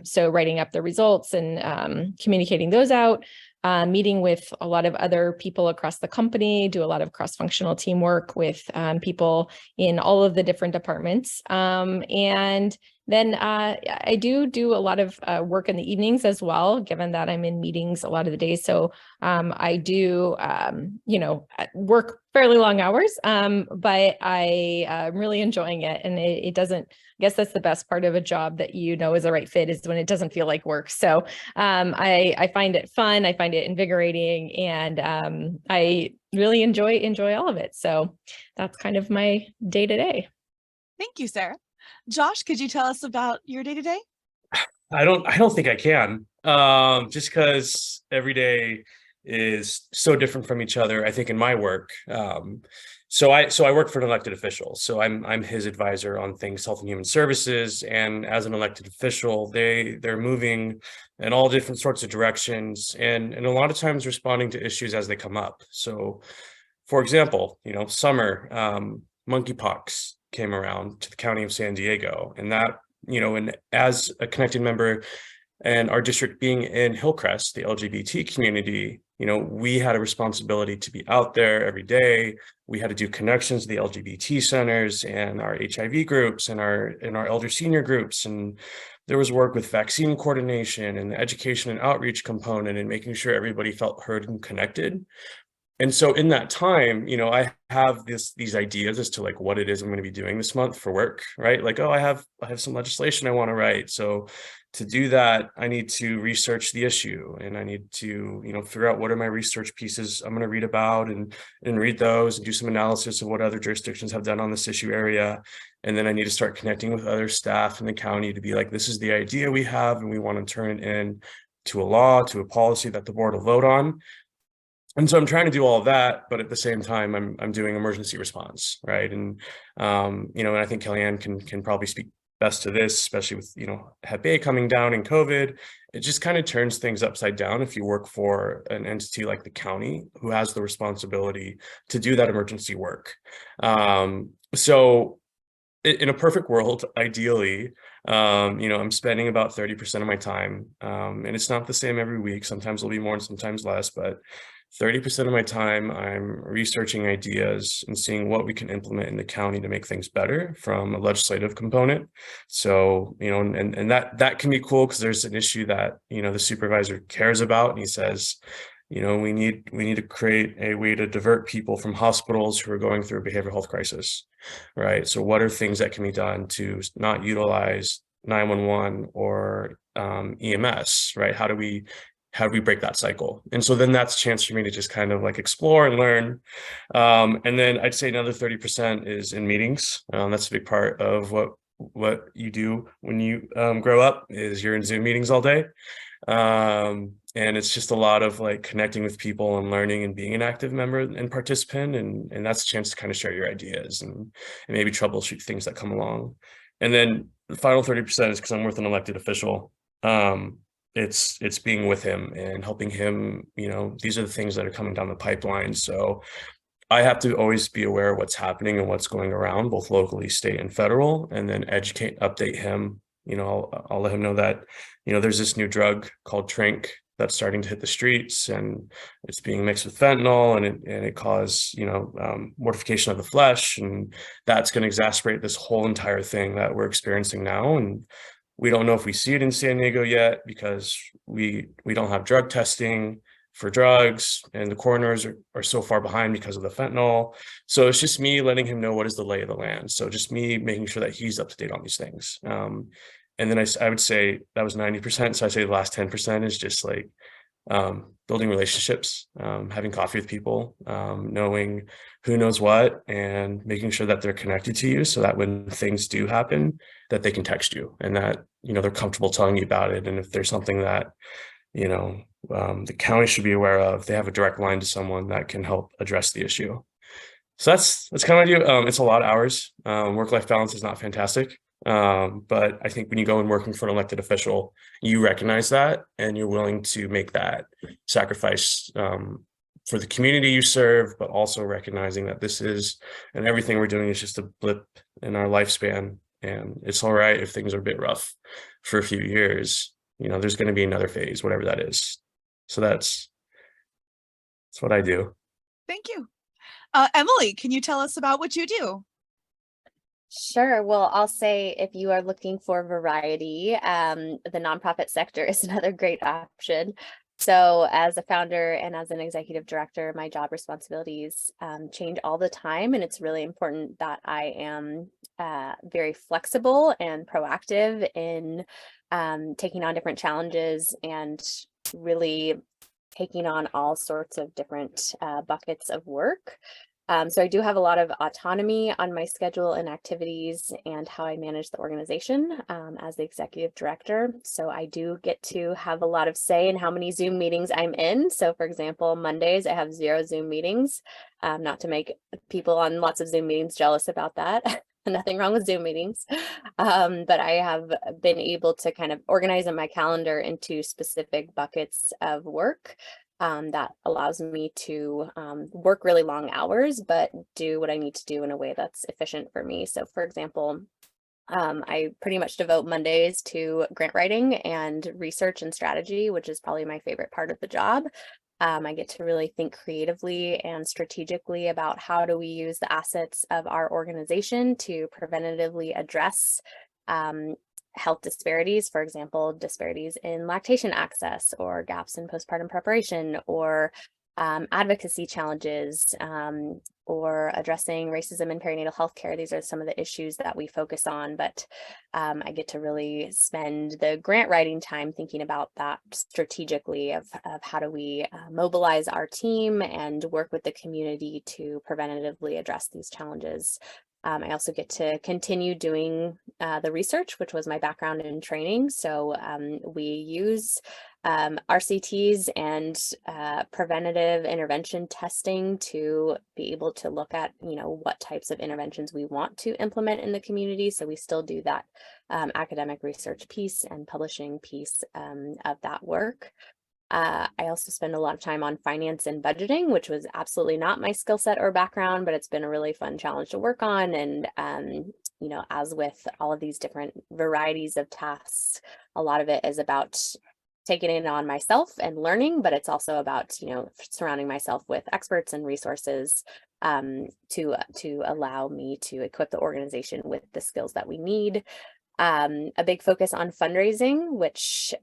So writing up the results and communicating those out. Meeting with a lot of other people across the company, do a lot of cross-functional teamwork with people in all of the different departments. And then I do a lot of work in the evenings as well, given that I'm in meetings a lot of the days. So I do, work fairly long hours, but I'm really enjoying it. And it doesn't, I guess that's the best part of a job that is the right fit, is when it doesn't feel like work. So I find it fun, I find it invigorating, and I really enjoy all of it. So that's kind of my day to day. Thank you, Sarah. Josh, could you tell us about your day to day? I don't think I can, just because every day is so different from each other. I think in my work, so I work for an elected official, so I'm his advisor on things health and human services. And as an elected official, they're moving in all different sorts of directions, and a lot of times responding to issues as they come up. So, for example, summer, monkeypox. came around to the County of San Diego. And that, and as a connected member and our district being in Hillcrest, the LGBT community, we had a responsibility to be out there every day. We had to do connections to the LGBT centers and our HIV groups and our elder senior groups. And there was work with vaccine coordination and the education and outreach component and making sure everybody felt heard and connected. And so in that time, I have these ideas as to like what it is I'm going to be doing this month for work, right? Like, oh, I have some legislation I want to write. So to do that, I need to research the issue, and I need to, figure out what are my research pieces I'm going to read about and read those and do some analysis of what other jurisdictions have done on this issue area. And then I need to start connecting with other staff in the county to be like, this is the idea we have, and we want to turn it in to a law, to a policy that the board will vote on. And so I'm trying to do all of that, but at the same time, I'm doing emergency response, right? And and I think Kellyanne can probably speak best to this, especially with Hep A coming down and COVID. It just kind of turns things upside down if you work for an entity like the county who has the responsibility to do that emergency work. So in a perfect world, ideally, I'm spending about 30% of my time, and it's not the same every week. Sometimes it'll be more and sometimes less, but 30% of my time, I'm researching ideas and seeing what we can implement in the county to make things better from a legislative component. So, and that can be cool because there's an issue that, the supervisor cares about, and he says, we need to create a way to divert people from hospitals who are going through a behavioral health crisis, right? So what are things that can be done to not utilize 911 or EMS, right? How do we break that cycle? And so then that's a chance for me to just kind of like explore and learn. And then I'd say another 30% is in meetings. That's a big part of what you do when you grow up, is you're in Zoom meetings all day. And it's just a lot of like connecting with people and learning and being an active member and participant. And that's a chance to kind of share your ideas and maybe troubleshoot things that come along. And then the final 30% is because I'm with an elected official. It's being with him and helping him, these are the things that are coming down the pipeline. So I have to always be aware of what's happening and what's going around, both locally, state, and federal, and then educate, update him. I'll let him know that, there's this new drug called Trink that's starting to hit the streets, and it's being mixed with fentanyl, and it causes, mortification of the flesh, and that's going to exacerbate this whole entire thing that we're experiencing now. And we don't know if we see it in San Diego yet because we don't have drug testing for drugs, and the coroners are so far behind because of the fentanyl. So it's just me letting him know what is the lay of the land. So just me making sure that he's up to date on these things. And then I would say that was 90%. So I say the last 10% is just like building relationships, having coffee with people, knowing who knows what, and making sure that they're connected to you so that when things do happen, that they can text you and that, they're comfortable telling you about it. And if there's something that, the county should be aware of, they have a direct line to someone that can help address the issue. So that's kind of what I do. It's a lot of hours. Work-life balance is not fantastic. But I think when you go and working for an elected official, you recognize that and you're willing to make that sacrifice for the community you serve, but also recognizing that this is, and everything we're doing is just a blip in our lifespan. And it's all right if things are a bit rough for a few years. There's going to be another phase, whatever that is. So that's what I do. Thank you. Emily, can you tell us about what you do? Sure. Well, I'll say if you are looking for variety, the nonprofit sector is another great option. So as a founder and as an executive director, my job responsibilities change all the time. And it's really important that I am very flexible and proactive in taking on different challenges and really taking on all sorts of different buckets of work. So I do have a lot of autonomy on my schedule and activities and how I manage the organization as the executive director. So I do get to have a lot of say in how many Zoom meetings I'm in. So for example, Mondays, I have 0 Zoom meetings, not to make people on lots of Zoom meetings jealous about that. Nothing wrong with Zoom meetings, but I have been able to kind of organize in my calendar into specific buckets of work. that allows me to work really long hours, but do what I need to do in a way that's efficient for me. So for example, I pretty much devote Mondays to grant writing and research and strategy, which is probably my favorite part of the job. I get to really think creatively and strategically about how do we use the assets of our organization to preventatively address health disparities, for example, disparities in lactation access or gaps in postpartum preparation or advocacy challenges or addressing racism in perinatal health care. These are some of the issues that we focus on, but I get to really spend the grant writing time thinking about that strategically of how do we mobilize our team and work with the community to preventatively address these challenges. I also get to continue doing the research, which was my background in training. So we use RCTs and preventative intervention testing to be able to look at, what types of interventions we want to implement in the community. So we still do that academic research piece and publishing piece of that work. I also spend a lot of time on finance and budgeting, which was absolutely not my skill set or background, but it's been a really fun challenge to work on. And, as with all of these different varieties of tasks, a lot of it is about taking it on myself and learning, but it's also about, surrounding myself with experts and resources to allow me to equip the organization with the skills that we need. A big focus on fundraising, which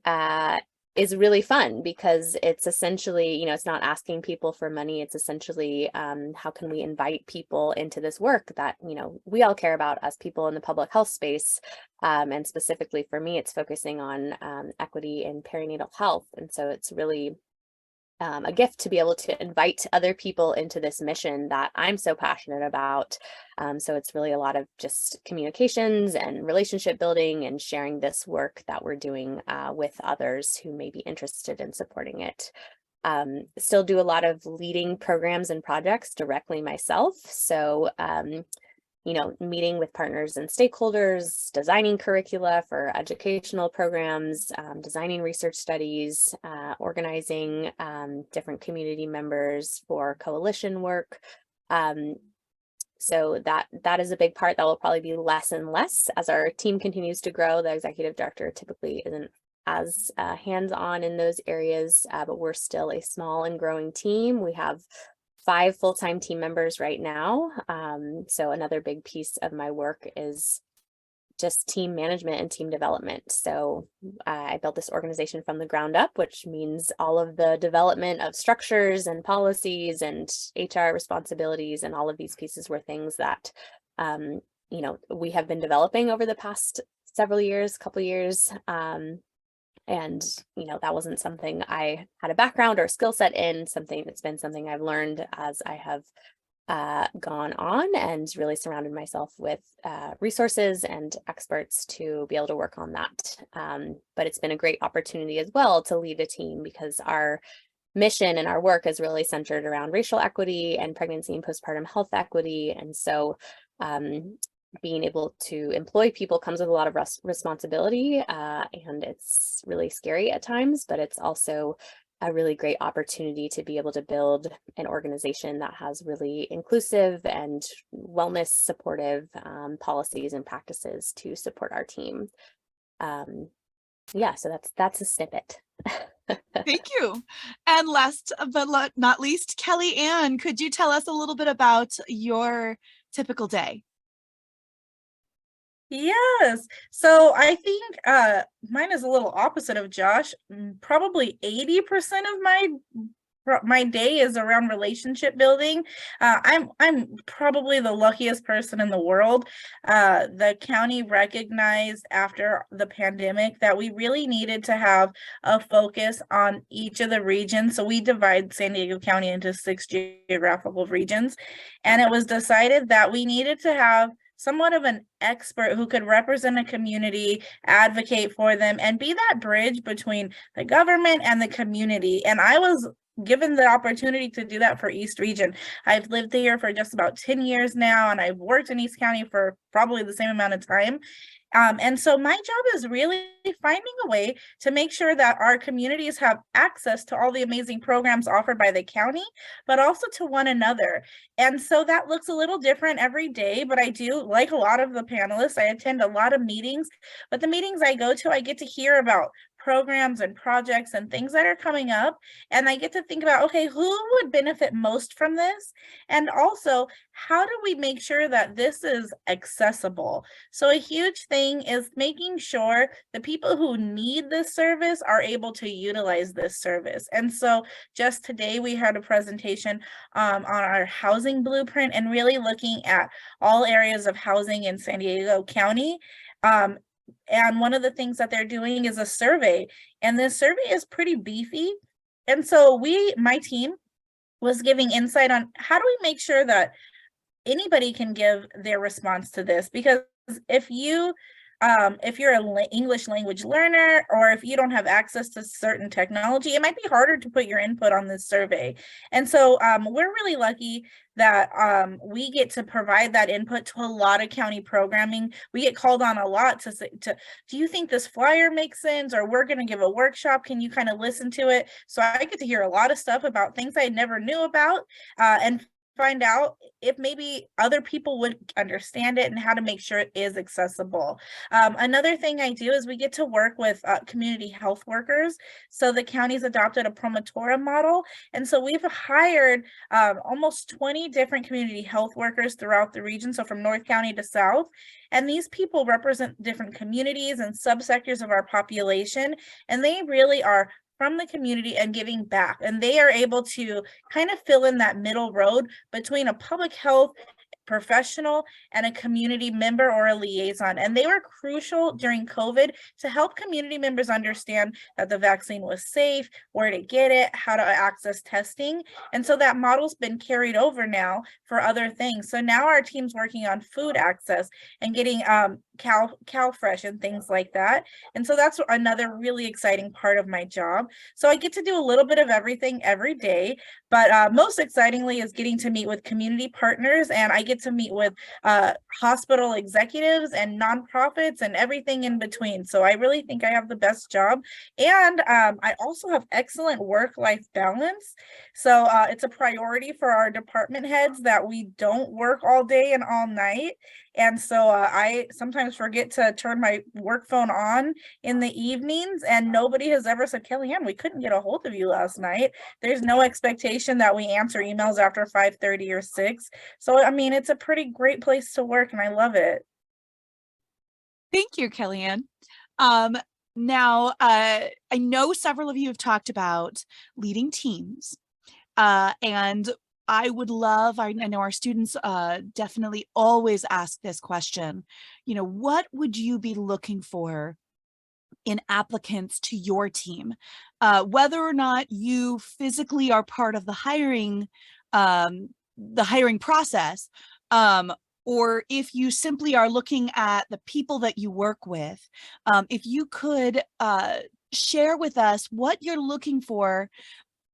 is really fun because it's essentially, it's not asking people for money. It's essentially how can we invite people into this work that, we all care about as people in the public health space. And specifically for me, it's focusing on equity in perinatal health. And so it's really a gift to be able to invite other people into this mission that I'm so passionate about. So it's really a lot of just communications and relationship building and sharing this work that we're doing with others who may be interested in supporting it. Still do a lot of leading programs and projects directly myself. So meeting with partners and stakeholders, designing curricula for educational programs, designing research studies, organizing different community members for coalition work. So that is a big part that will probably be less and less as our team continues to grow. The executive director typically isn't as hands-on in those areas, but we're still a small and growing team. We have 5 full-time team members right now. So another big piece of my work is just team management and team development. So I built this organization from the ground up, which means all of the development of structures and policies and HR responsibilities and all of these pieces were things that, we have been developing over the past several years, couple years. And, that wasn't something I had a background or skill set in, it's been something I've learned as I have gone on and really surrounded myself with resources and experts to be able to work on that. But it's been a great opportunity as well to lead a team because our mission and our work is really centered around racial equity and pregnancy and postpartum health equity. And so being able to employ people comes with a lot of responsibility and it's really scary at times, but it's also a really great opportunity to be able to build an organization that has really inclusive and wellness supportive policies and practices to support our team. So that's a snippet. Thank you. And last but not least, Kelly Ann, could you tell us a little bit about your typical day? Yes. So I think mine is a little opposite of Josh. Probably 80% of my day is around relationship building. I'm probably the luckiest person in the world. The county recognized after the pandemic that we really needed to have a focus on each of the regions. So we divide San Diego County into 6 geographical regions, and it was decided that we needed to have somewhat of an expert who could represent a community, advocate for them, and be that bridge between the government and the community. And I was given the opportunity to do that for East Region. I've lived here for just about 10 years now, and I've worked in East County for probably the same amount of time. And so my job is really finding a way to make sure that our communities have access to all the amazing programs offered by the county, but also to one another. And so that looks a little different every day, but I do, like a lot of the panelists, I attend a lot of meetings, but the meetings I go to, I get to hear about programs and projects and things that are coming up. And I get to think about, okay, who would benefit most from this? And also, how do we make sure that this is accessible? So a huge thing is making sure the people who need this service are able to utilize this service. And so just today we had a presentation on our housing blueprint and really looking at all areas of housing in San Diego County. And one of the things that they're doing is a survey, and this survey is pretty beefy. And so my team was giving insight on how do we make sure that anybody can give their response to this, because if you're an English language learner, or if you don't have access to certain technology, it might be harder to put your input on this survey. And so we're really lucky that we get to provide that input to a lot of county programming. We get called on a lot to say, do you think this flyer makes sense? Or we're going to give a workshop. Can you kind of listen to it? So I get to hear a lot of stuff about things I never knew about, and find out if maybe other people would understand it and how to make sure it is accessible. Another thing I do is we get to work with community health workers. So the county's adopted a Promotora model. And so we've hired almost 20 different community health workers throughout the region. So from North County to South. And these people represent different communities and subsectors of our population. And they really are from the community and giving back. And they are able to kind of fill in that middle road between a public health professional and a community member or a liaison. And they were crucial during COVID to help community members understand that the vaccine was safe, where to get it, how to access testing. And so that model's been carried over now for other things. So now our team's working on food access and getting CalFresh and things like that. And so that's another really exciting part of my job. So I get to do a little bit of everything every day, but most excitingly is getting to meet with community partners, and I get to meet with hospital executives and nonprofits and everything in between. So I really think I have the best job. And I also have excellent work-life balance. So it's a priority for our department heads that we don't work all day and all night. And so I sometimes forget to turn my work phone on in the evenings, and nobody has ever said, Kellyanne, we couldn't get a hold of you last night. There's no expectation that we answer emails after 5:30 or 6. So, I mean, it's a pretty great place to work, and I love it. Thank you, Kellyanne. Now, I know several of you have talked about leading teams, and I would love, I know our students definitely always ask this question, what would you be looking for in applicants to your team? Whether or not you physically are part of the hiring process, or if you simply are looking at the people that you work with, if you could share with us what you're looking for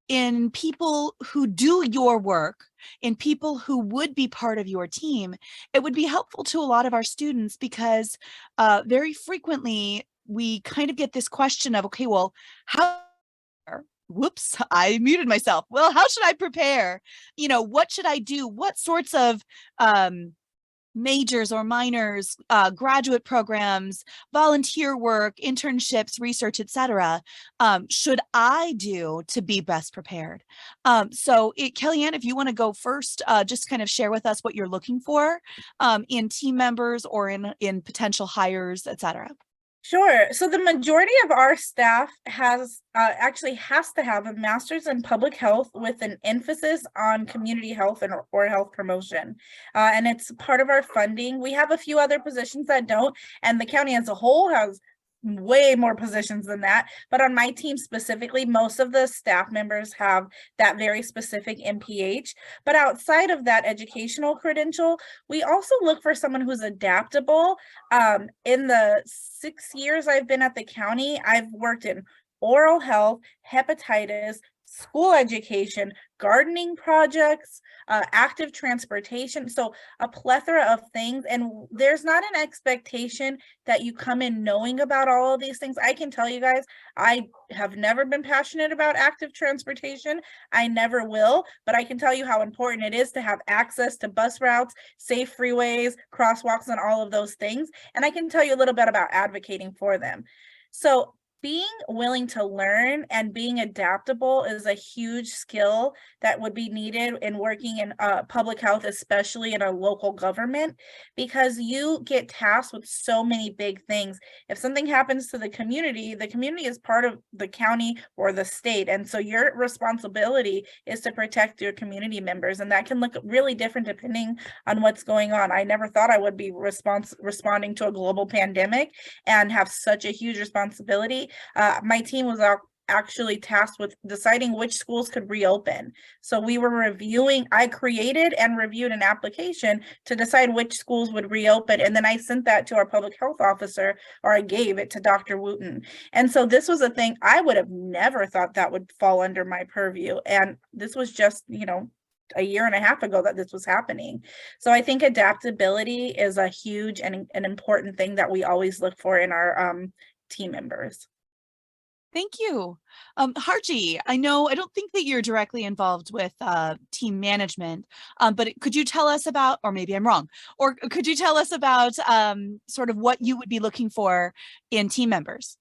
in people who do your work, in people who would be part of your team, it would be helpful to a lot of our students, because very frequently we kind of get this question of, okay, well, whoops, I muted myself. Well, how should I prepare? What should I do? What sorts of majors or minors, graduate programs, volunteer work, internships, research, etc. Should I do to be best prepared? So Kellyanne, if you want to go first, just kind of share with us what you're looking for in team members or in potential hires, etc. Sure. So the majority of our staff actually has to have a master's in public health with an emphasis on community health or health promotion. And it's part of our funding. We have a few other positions that don't, and the county as a whole has way more positions than that. But on my team specifically, most of the staff members have that very specific MPH. But outside of that educational credential, we also look for someone who's adaptable. In the 6 years I've been at the county, I've worked in oral health, hepatitis, school education, gardening projects, active transportation. So a plethora of things. And there's not an expectation that you come in knowing about all of these things. I can tell you guys, I have never been passionate about active transportation. I never will, but I can tell you how important it is to have access to bus routes, safe freeways, crosswalks, and all of those things. And I can tell you a little bit about advocating for them. So being willing to learn and being adaptable is a huge skill that would be needed in working in public health, especially in a local government, because you get tasked with so many big things. If something happens to the community is part of the county or the state. And so your responsibility is to protect your community members. And that can look really different depending on what's going on. I never thought I would be responding to a global pandemic and have such a huge responsibility. My team was actually tasked with deciding which schools could reopen. So we were reviewing, I created and reviewed an application to decide which schools would reopen. And then I sent that to our public health officer, or I gave it to Dr. Wooten. And so this was a thing I would have never thought that would fall under my purview. And this was just, a year and a half ago that this was happening. So I think adaptability is a huge and an important thing that we always look for in our team members. Thank you. Harji, I don't think that you're directly involved with team management, but could you tell us about, or maybe I'm wrong, or could you tell us about sort of what you would be looking for in team members?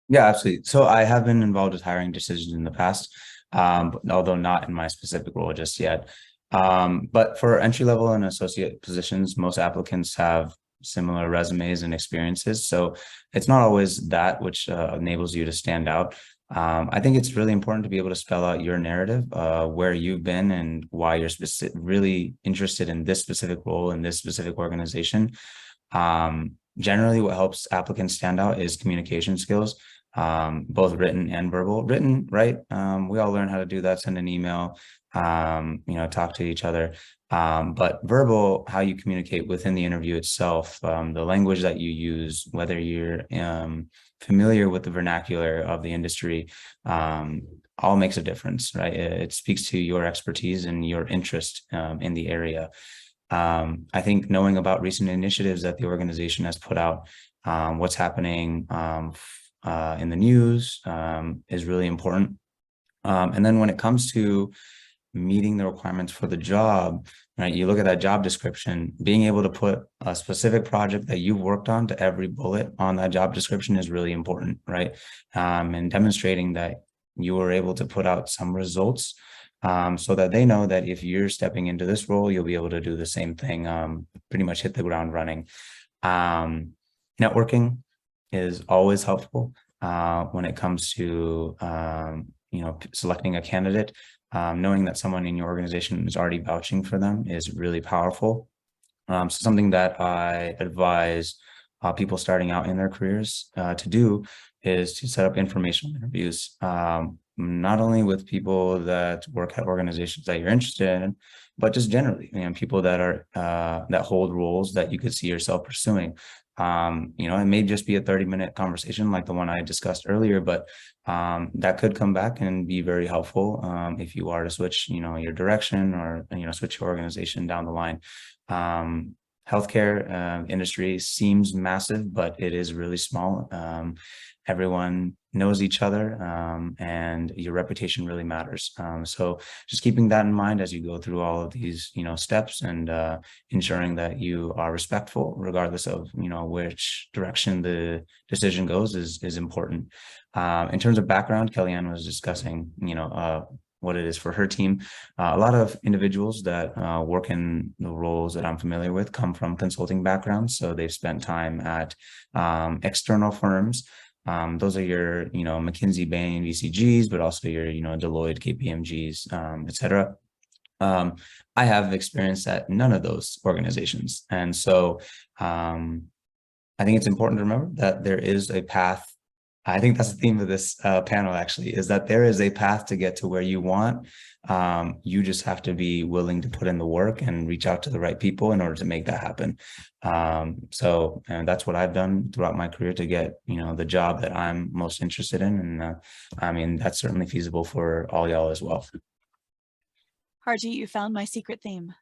Yeah, absolutely. So I have been involved with hiring decisions in the past, although not in my specific role just yet. But for entry level and associate positions, most applicants have similar resumes and experiences. So it's not always that which enables you to stand out. I think it's really important to be able to spell out your narrative, where you've been and why you're really interested in this specific role in this specific organization. Generally, what helps applicants stand out is communication skills, both written and verbal. Written, right? We all learn how to do that, send an email, talk to each other. But verbal, how you communicate within the interview itself, the language that you use, whether you're familiar with the vernacular of the industry, all makes a difference, right? It speaks to your expertise and your interest in the area. I think knowing about recent initiatives that the organization has put out, what's happening in the news is really important. And then when it comes to meeting the requirements for the job, right? You look at that job description, being able to put a specific project that you've worked on to every bullet on that job description is really important, right? And demonstrating that you were able to put out some results so that they know that if you're stepping into this role, you'll be able to do the same thing, pretty much hit the ground running. Networking is always helpful when it comes to selecting a candidate. Knowing that someone in your organization is already vouching for them is really powerful. So something that I advise people starting out in their careers to do is to set up informational interviews, not only with people that work at organizations that you're interested in, but just generally, people that are that hold roles that you could see yourself pursuing. It may just be a 30-minute conversation like the one I discussed earlier, but that could come back and be very helpful if you are to switch, your direction or, switch your organization down the line. Healthcare industry seems massive, but it is really small. Everyone knows each other, and your reputation really matters. So just keeping that in mind as you go through all of these, steps, and ensuring that you are respectful, regardless of, which direction the decision goes, is important. In terms of background, Kellyanne was discussing, what it is for her team. A lot of individuals that work in the roles that I'm familiar with come from consulting backgrounds. So they've spent time at external firms. Those are your, McKinsey, Bain, BCGs, but also your, Deloitte, KPMGs, et cetera. I have experience at none of those organizations. And so I think it's important to remember that there is a path I think that's the theme of this panel, actually, is that there is a path to get to where you want. You just have to be willing to put in the work and reach out to the right people in order to make that happen. So that's what I've done throughout my career to get, the job that I'm most interested in. And I mean, that's certainly feasible for all y'all as well. Harji, you found my secret theme.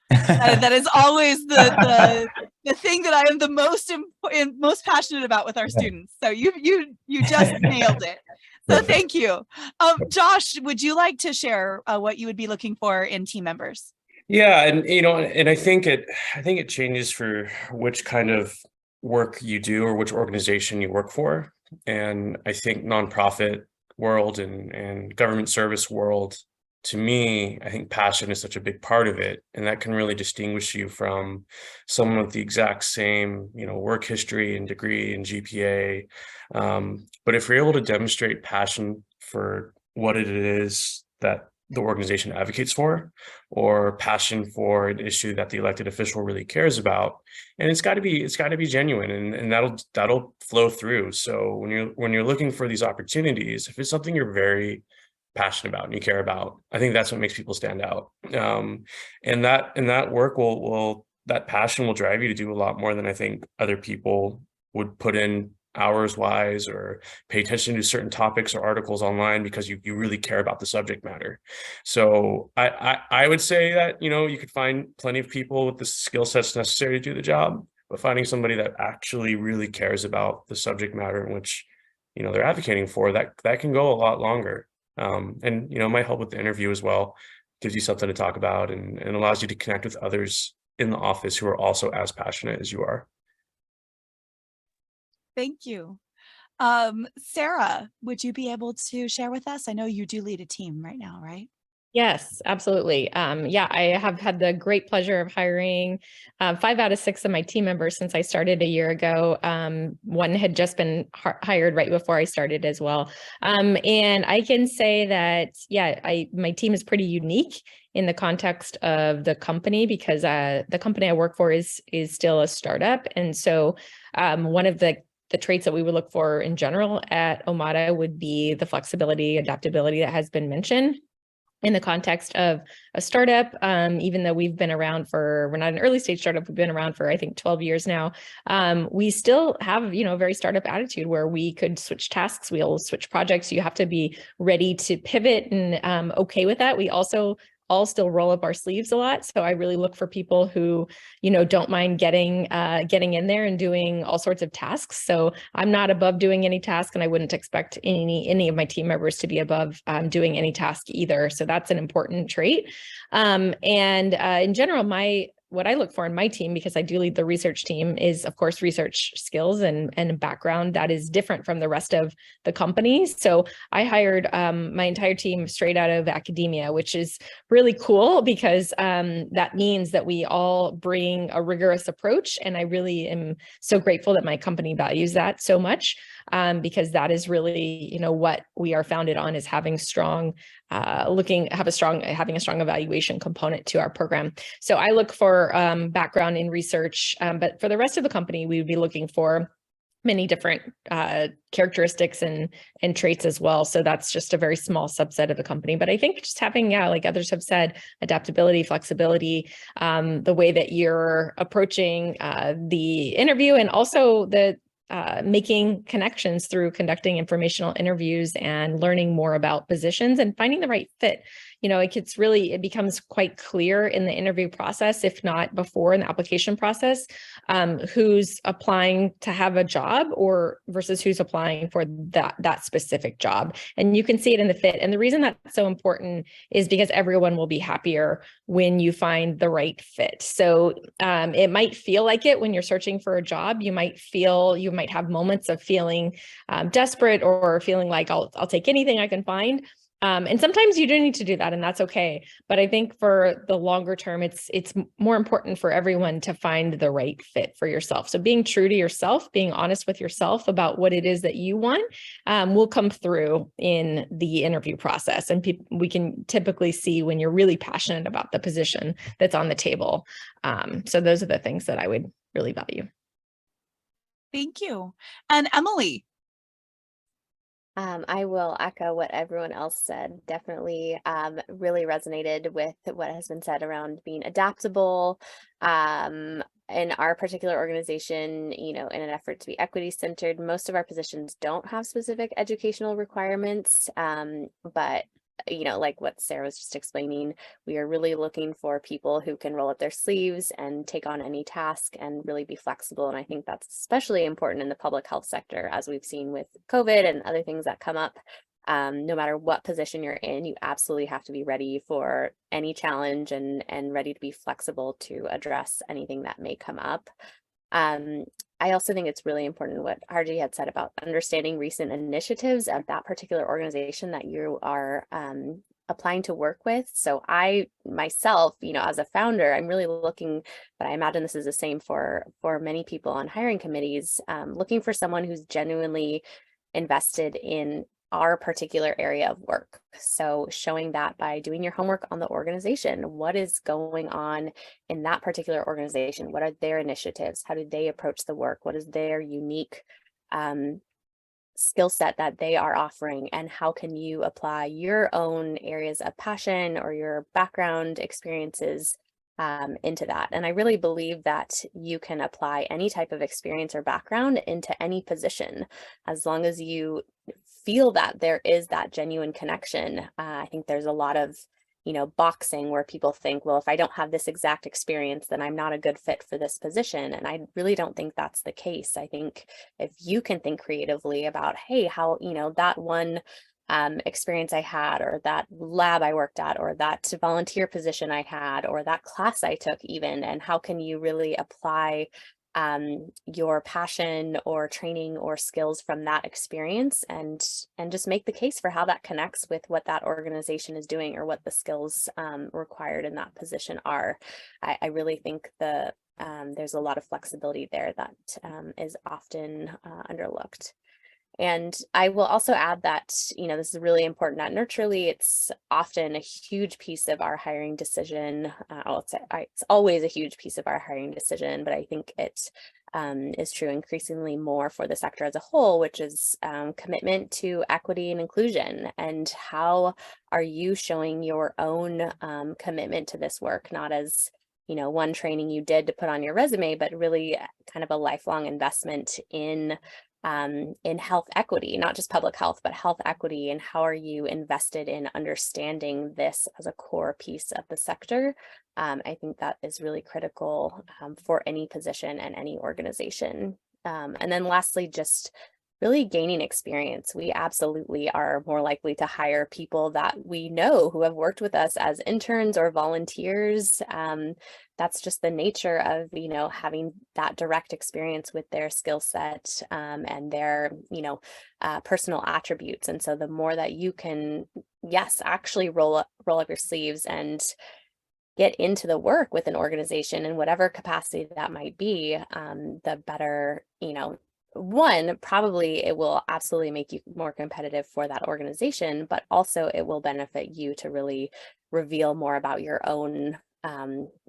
That is always the thing that I am the most passionate about with our students. So you just nailed it. So thank you. Josh, would you like to share what you would be looking for in team members? Yeah, and I think it changes for which kind of work you do or which organization you work for. And I think nonprofit world and government service world, to me, I think passion is such a big part of it, and that can really distinguish you from someone with the exact same, work history and degree and GPA. But if you're able to demonstrate passion for what it is that the organization advocates for, or passion for an issue that the elected official really cares about, and it's got to be genuine, and that'll flow through. So when you're looking for these opportunities, if it's something you're very passionate about and you care about, I think that's what makes people stand out. And that work that passion will drive you to do a lot more than I think other people would put in hours wise, or pay attention to certain topics or articles online because you really care about the subject matter. So I would say that, you could find plenty of people with the skill sets necessary to do the job, but finding somebody that actually really cares about the subject matter in which, they're advocating for, that can go a lot longer. And might help with the interview as well, gives you something to talk about, and allows you to connect with others in the office who are also as passionate as you are. Thank you. Sarah, would you be able to share with us? I know you do lead a team right now, right? Yes, absolutely. I have had the great pleasure of hiring 5 out of 6 of my team members since I started a year ago. One had just been hired right before I started as well. And I can say that, my team is pretty unique in the context of the company, because the company I work for is still a startup. And so one of the traits that we would look for in general at Omada would be the flexibility, adaptability that has been mentioned. In the context of a startup, even though we're not an early stage startup, we've been around for, I think, 12 years now. We still have, a very startup attitude where we could switch tasks, we'll switch projects. You have to be ready to pivot and okay with that. We also all still roll up our sleeves a lot. So I really look for people who, don't mind getting in there and doing all sorts of tasks. So I'm not above doing any task, and I wouldn't expect any of my team members to be above doing any task either. So that's an important trait. In general, what I look for in my team, because I do lead the research team, is of course research skills and background that is different from the rest of the company. So I hired my entire team straight out of academia, which is really cool, because that means that we all bring a rigorous approach. And I really am so grateful that my company values that so much, because that is really, what we are founded on, is having a strong evaluation component to our program. So I look for background in research, but for the rest of the company, we would be looking for many different characteristics and traits as well. So that's just a very small subset of the company. But I think just having, like others have said, adaptability, flexibility, the way that you're approaching the interview, and also the making connections through conducting informational interviews and learning more about positions and finding the right fit. It becomes quite clear in the interview process, if not before in the application process, who's applying to have a job or versus who's applying for that specific job. And you can see it in the fit. And the reason that's so important is because everyone will be happier when you find the right fit. So it might feel like it when you're searching for a job. You might have moments of feeling desperate, or feeling like I'll take anything I can find. And sometimes you do need to do that, and that's okay. But I think for the longer term, it's more important for everyone to find the right fit for yourself. So being true to yourself, being honest with yourself about what it is that you want, will come through in the interview process. And we can typically see when you're really passionate about the position that's on the table. So those are the things that I would really value. Thank you. And Emily. I will echo what everyone else said. Definitely really resonated with what has been said around being adaptable. In our particular organization, in an effort to be equity centered, most of our positions don't have specific educational requirements, but like what Sarah was just explaining, we are really looking for people who can roll up their sleeves and take on any task and really be flexible. And I think that's especially important in the public health sector, as we've seen with COVID and other things that come up. No matter what position you're in, you absolutely have to be ready for any challenge and ready to be flexible to address anything that may come up. I also think it's really important what Harji had said about understanding recent initiatives of that particular organization that you are applying to work with. So I myself, as a founder, I'm really looking, but I imagine this is the same for many people on hiring committees, looking for someone who's genuinely invested in our particular area of work. So showing that by doing your homework on the organization, what is going on in that particular organization? What are their initiatives? How do they approach the work? What is their unique skill set that they are offering? And how can you apply your own areas of passion or your background experiences into that? And I really believe that you can apply any type of experience or background into any position, as long as you feel that there is that genuine connection. I think there's a lot of, boxing where people think, well, if I don't have this exact experience, then I'm not a good fit for this position. And I really don't think that's the case. I think if you can think creatively about, hey, how, that one experience I had, or that lab I worked at, or that volunteer position I had, or that class I took even, and how can you really apply your passion or training or skills from that experience and just make the case for how that connects with what that organization is doing or what the skills required in that position are. I really think there's a lot of flexibility there that is often underlooked. And I will also add that, this is really important at Nurturely. It's often a huge piece of our hiring decision. It's always a huge piece of our hiring decision, but I think it is true increasingly more for the sector as a whole, which is commitment to equity and inclusion. And how are you showing your own commitment to this work, not as one training you did to put on your resume, but really kind of a lifelong investment in health equity, not just public health, but health equity. And how are you invested in understanding this as a core piece of the sector? I think that is really critical for any position and any organization. And then lastly, just really gaining experience. We absolutely are more likely to hire people that we know who have worked with us as interns or volunteers. That's just the nature of, having that direct experience with their skill set and their, personal attributes. And so the more that you can, yes, actually roll up your sleeves and get into the work with an organization in whatever capacity that might be, the better, one, probably it will absolutely make you more competitive for that organization, but also it will benefit you to really reveal more about your own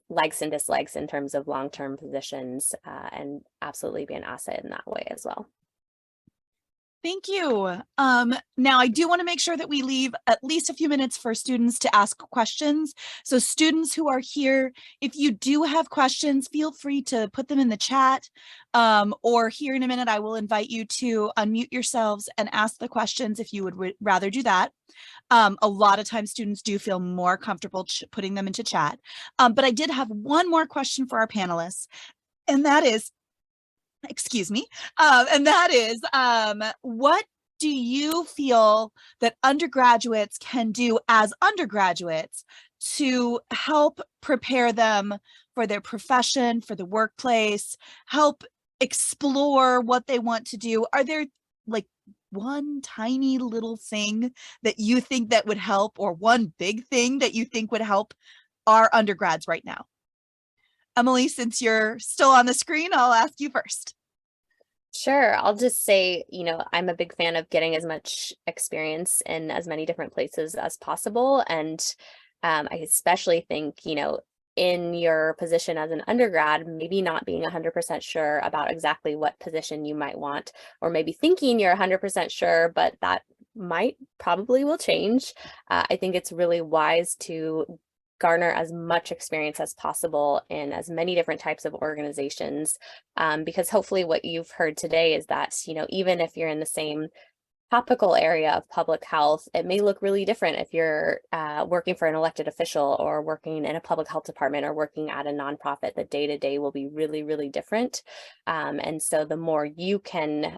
likes and dislikes in terms of long-term positions and absolutely be an asset in that way as well. Thank you. Now I do want to make sure that we leave at least a few minutes for students to ask questions. So students who are here, if you do have questions, feel free to put them in the chat, or here in a minute, I will invite you to unmute yourselves and ask the questions if you would rather do that. A lot of times students do feel more comfortable putting them into chat. But I did have one more question for our panelists, and that is, excuse me, and that is, what do you feel that undergraduates can do as undergraduates to help prepare them for their profession, for the workplace, help explore what they want to do? Are there like one tiny little thing that you think that would help, or one big thing that you think would help our undergrads right now? Emily, since you're still on the screen, I'll ask you first. Sure. I'll just say, I'm a big fan of getting as much experience in as many different places as possible. And I especially think, in your position as an undergrad, maybe not being 100% sure about exactly what position you might want, or maybe thinking you're 100% sure, but that probably will change. I think it's really wise to garner as much experience as possible in as many different types of organizations, because hopefully what you've heard today is that, even if you're in the same topical area of public health, it may look really different if you're working for an elected official or working in a public health department or working at a nonprofit. The day-to-day will be really, really different. And so the more you can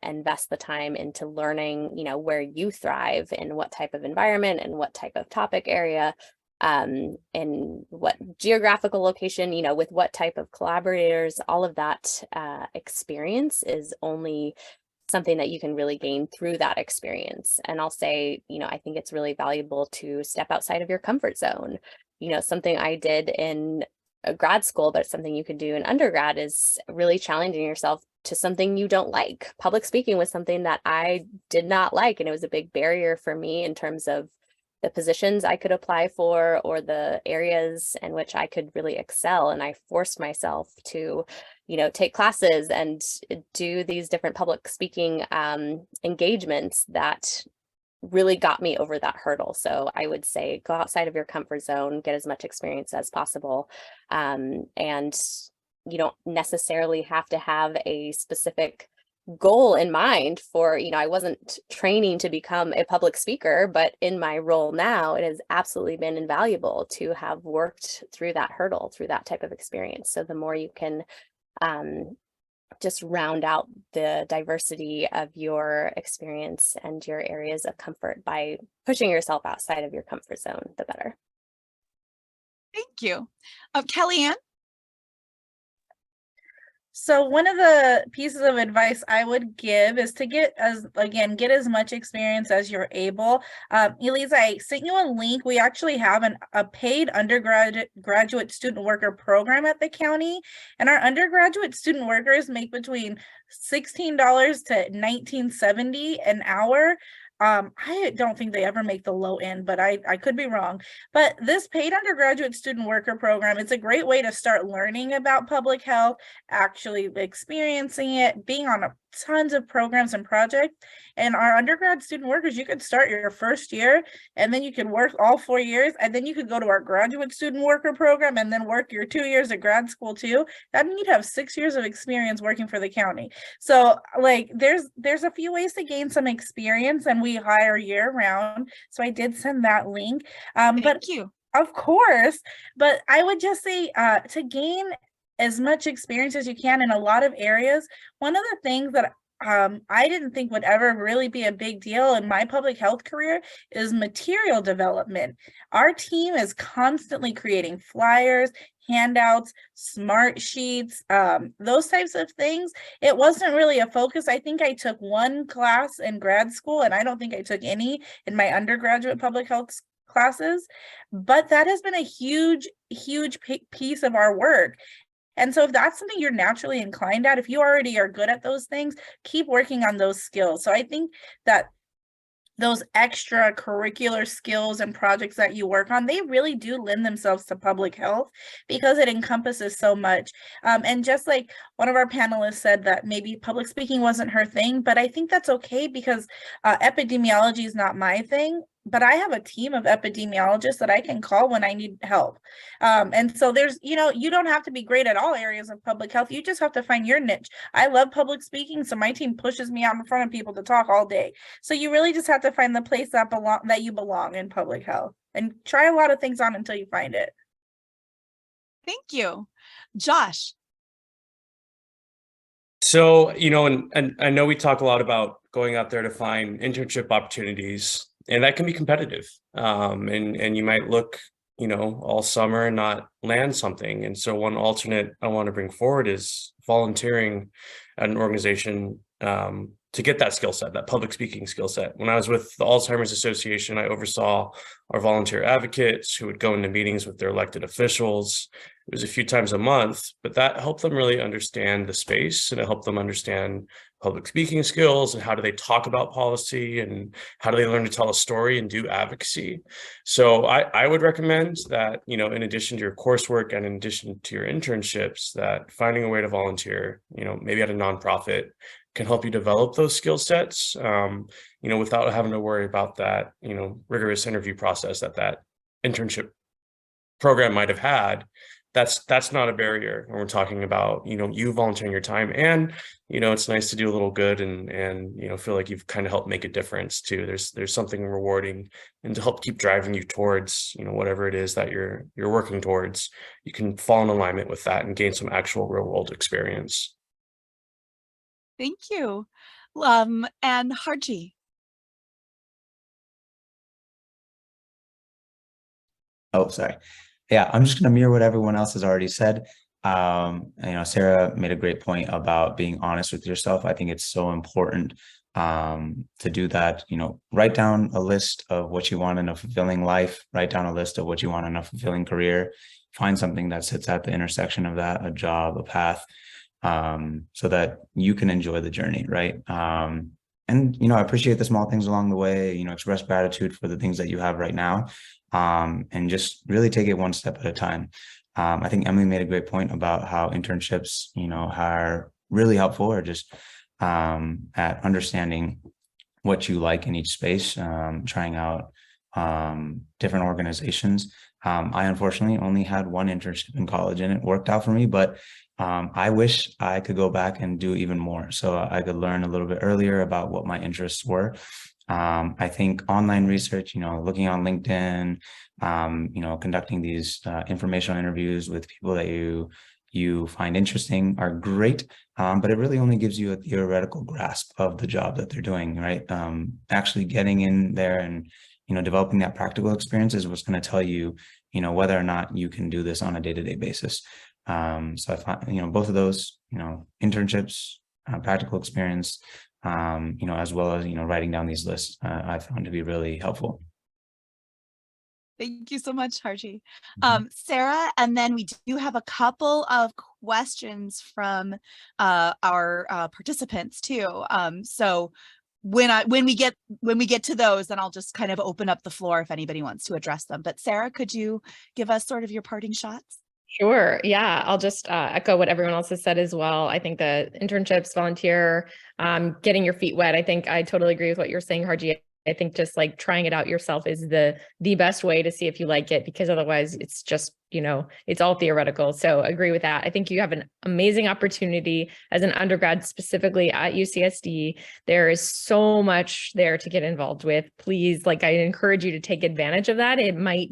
invest the time into learning, where you thrive and what type of environment and what type of topic area, in what geographical location, with what type of collaborators, all of that experience is only something that you can really gain through that experience. And I'll say, I think it's really valuable to step outside of your comfort zone. Something I did in a grad school, but something you could do in undergrad is really challenging yourself to something you don't like. Public speaking was something that I did not like, and it was a big barrier for me in terms of the positions I could apply for or the areas in which I could really excel. And I forced myself to, take classes and do these different public speaking engagements that really got me over that hurdle. So I would say go outside of your comfort zone, get as much experience as possible. And you don't necessarily have to have a specific goal in mind for, I wasn't training to become a public speaker, but in my role now, it has absolutely been invaluable to have worked through that hurdle, through that type of experience. So the more you can just round out the diversity of your experience and your areas of comfort by pushing yourself outside of your comfort zone, the better. Thank you. Kellyanne? So one of the pieces of advice I would give is to get as much experience as you're able. Elisa, I sent you a link. We actually have a paid graduate student worker program at the county, and our undergraduate student workers make between $16 to $19.70 an hour. I don't think they ever make the low end, but I could be wrong. But this paid undergraduate student worker program, it's a great way to start learning about public health, actually experiencing it, being on tons of programs and projects. And our undergrad student workers, you could start your first year and then you could work all 4 years, and then you could go to our graduate student worker program and then work your 2 years at grad school too. That means you'd have 6 years of experience working for the county. So there's a few ways to gain some experience, and we hire year round. So I did send that link. Thank you. Of course, but I would just say to gain as much experience as you can in a lot of areas. One of the things that I didn't think would ever really be a big deal in my public health career is material development. Our team is constantly creating flyers, handouts, smart sheets, those types of things. It wasn't really a focus. I think I took one class in grad school, and I don't think I took any in my undergraduate public health classes, but that has been a huge piece of our work. And so if that's something you're naturally inclined at, if you already are good at those things, keep working on those skills. So I think that those extracurricular skills and projects that you work on, they really do lend themselves to public health because it encompasses so much. And just like one of our panelists said that maybe public speaking wasn't her thing, but I think that's okay because epidemiology is not my thing. But I have a team of epidemiologists that I can call when I need help. And so there's, you don't have to be great at all areas of public health. You just have to find your niche. I love public speaking, so my team pushes me out in front of people to talk all day. So you really just have to find the place that you belong in public health, and try a lot of things on until you find it. Thank you. Josh? So, and I know we talk a lot about going out there to find internship opportunities, and that can be competitive. And you might look, all summer and not land something. And so one alternate I want to bring forward is volunteering at an organization to get that skill set, that public speaking skill set. When I was with the Alzheimer's Association, I oversaw our volunteer advocates who would go into meetings with their elected officials. It was a few times a month, but that helped them really understand the space, and it helped them understand public speaking skills and how do they talk about policy and how do they learn to tell a story and do advocacy. So I would recommend that, in addition to your coursework and in addition to your internships, that finding a way to volunteer, maybe at a nonprofit can help you develop those skill sets, without having to worry about that, rigorous interview process that internship program might have had. That's not a barrier when we're talking about, you volunteering your time. And, it's nice to do a little good and feel like you've kind of helped make a difference too. There's something rewarding, and to help keep driving you towards, whatever it is that you're working towards, you can fall in alignment with that and gain some actual real world experience. Thank you. And Harji. Oh, sorry. Yeah, I'm just going to mirror what everyone else has already said. Sarah made a great point about being honest with yourself. I think it's so important to do that. Write down a list of what you want in a fulfilling life, write down a list of what you want in a fulfilling career, find something that sits at the intersection of that, a job, a path, so that you can enjoy the journey, right? Appreciate the small things along the way, express gratitude for the things that you have right now, and just really take it one step at a time. I think Emily made a great point about how internships, are really helpful, or just at understanding what you like in each space, trying out different organizations. I unfortunately only had one internship in college, and it worked out for me, but I wish I could go back and do even more, so I could learn a little bit earlier about what my interests were. I think online research, looking on LinkedIn, conducting these informational interviews with people that you find interesting are great, but it really only gives you a theoretical grasp of the job that they're doing, right? Actually getting in there and developing that practical experience is what's going to tell you, whether or not you can do this on a day-to-day basis. So I find, both of those, internships, practical experience, as well as, writing down these lists, I found to be really helpful. Thank you so much, Harji. Sarah, and then we do have a couple of questions from our participants too. So when we get to those, then I'll just kind of open up the floor if anybody wants to address them. But Sarah, could you give us sort of your parting shots? Sure. Yeah, I'll just echo what everyone else has said as well. I think the internships, volunteer, getting your feet wet. I think I totally agree with what you're saying, Harji. I think just like trying it out yourself is the best way to see if you like it, because otherwise it's just, it's all theoretical. So agree with that. I think you have an amazing opportunity as an undergrad, specifically at UCSD. There is so much there to get involved with. Please, I encourage you to take advantage of that. It might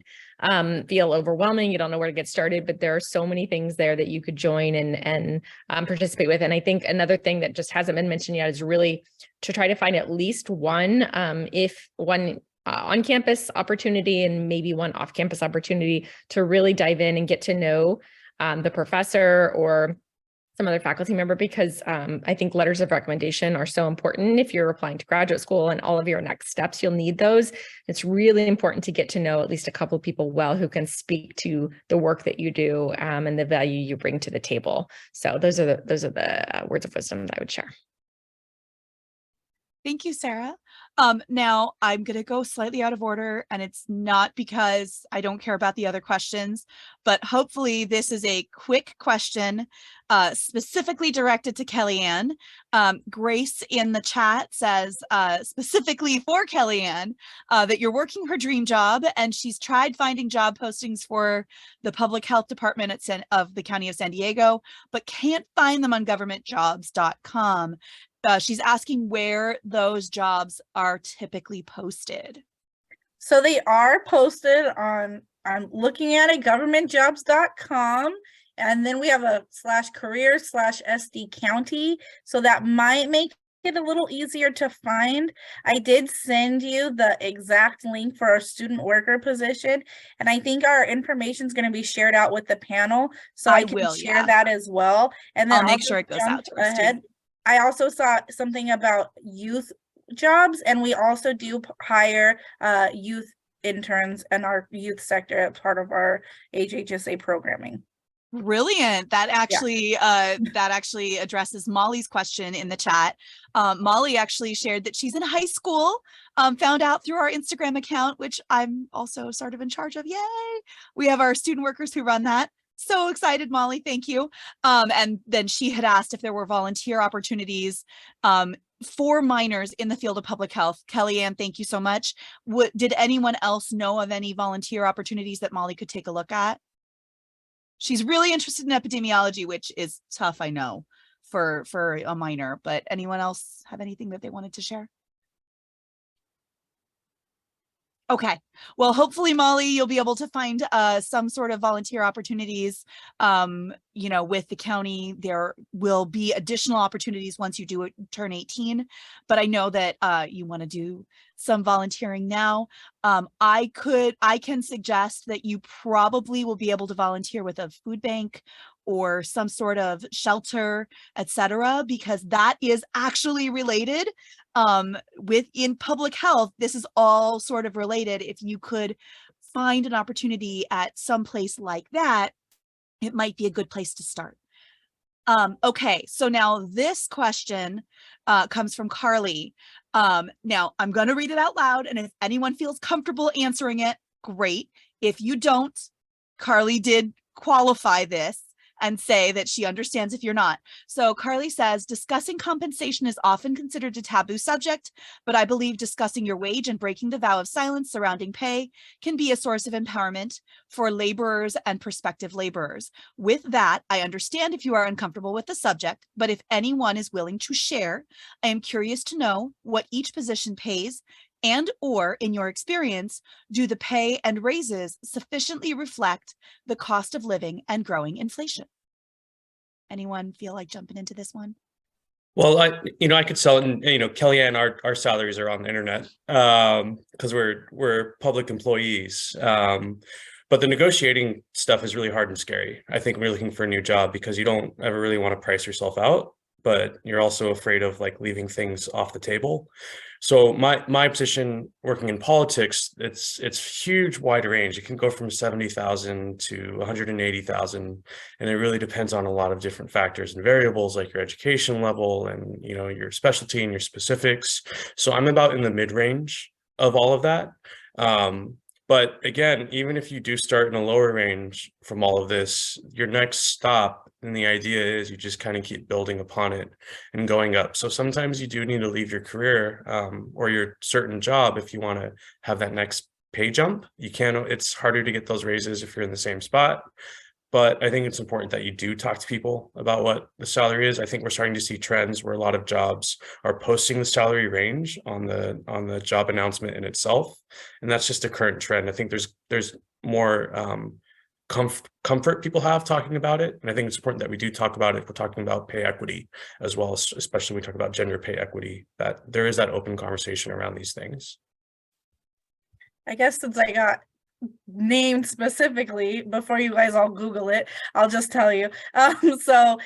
feel overwhelming. You don't know where to get started, but there are so many things there that you could join and participate with. And I think another thing that just hasn't been mentioned yet is really to try to find at least one, if one on-campus opportunity and maybe one off-campus opportunity to really dive in and get to know the professor or some other faculty member, because I think letters of recommendation are so important. If you're applying to graduate school and all of your next steps, you'll need those. It's really important to get to know at least a couple of people well who can speak to the work that you do and the value you bring to the table. So those are the words of wisdom that I would share. Thank you, Sarah. Now I'm going to go slightly out of order, and it's not because I don't care about the other questions, but hopefully this is a quick question specifically directed to Kellyanne. Grace in the chat says specifically for Kellyanne that you're working her dream job, and she's tried finding job postings for the public health department of the County of San Diego, but can't find them on governmentjobs.com. She's asking where those jobs are typically posted. So they are posted on, I'm looking at it, governmentjobs.com. And then we have a /career/SD County. So that might make it a little easier to find. I did send you the exact link for our student worker position. And I think our information is going to be shared out with the panel. So I can share that as well. And then I'll make sure it goes out to us too. I also saw something about youth jobs, and we also do hire youth interns in our youth sector as part of our HHSA programming. Brilliant. That actually addresses Molly's question in the chat. Molly actually shared that she's in high school, found out through our Instagram account, which I'm also sort of in charge of. Yay! We have our student workers who run that. So excited, Molly. Thank you. And then she had asked if there were volunteer opportunities for minors in the field of public health. Kellyanne, thank you so much. Did anyone else know of any volunteer opportunities that Molly could take a look at? She's really interested in epidemiology, which is tough, I know, for a minor, but anyone else have anything that they wanted to share? Okay, well, hopefully, Molly, you'll be able to find some sort of volunteer opportunities, you know, with the county. There will be additional opportunities once you do turn 18, but I know that you want to do some volunteering now. I can suggest that you probably will be able to volunteer with a food bank or some sort of shelter, etc., because that is actually related. Within public health, this is all sort of related. If you could find an opportunity at some place like that, it might be a good place to start. Okay, so now this question comes from Carly. Now I'm going to read it out loud, and if anyone feels comfortable answering it, great. If you don't, Carly did qualify this and say that she understands if you're not. So Carly says, discussing compensation is often considered a taboo subject, but I believe discussing your wage and breaking the vow of silence surrounding pay can be a source of empowerment for laborers and prospective laborers. With that, I understand if you are uncomfortable with the subject, but if anyone is willing to share, I am curious to know what each position pays, and or in your experience, do the pay and raises sufficiently reflect the cost of living and growing inflation? Anyone feel like jumping into this one? Well, I could sell it, and Kellyanne, our salaries are on the internet because we're public employees. But the negotiating stuff is really hard and scary. I think we're looking for a new job because you don't ever really want to price yourself out, but you're also afraid of like leaving things off the table. So my position working in politics, it's huge, wide range. It can go from 70,000 to 180,000, and it really depends on a lot of different factors and variables like your education level and your specialty and your specifics. So I'm about in the mid range of all of that. But again, even if you do start in a lower range from all of this, your next stop, and the idea is you just kind of keep building upon it and going up. So sometimes you do need to leave your career or your certain job if you want to have that next pay jump. It's harder to get those raises if you're in the same spot. But I think it's important that you do talk to people about what the salary is. I think we're starting to see trends where a lot of jobs are posting the salary range on the job announcement in itself, and that's just a current trend. I think there's more comfort people have talking about it, and I think it's important that we do talk about it. We're talking about pay equity as well, especially when we talk about gender pay equity, that there is that open conversation around these things. I guess since I got named specifically, before you guys all Google it, I'll just tell you. So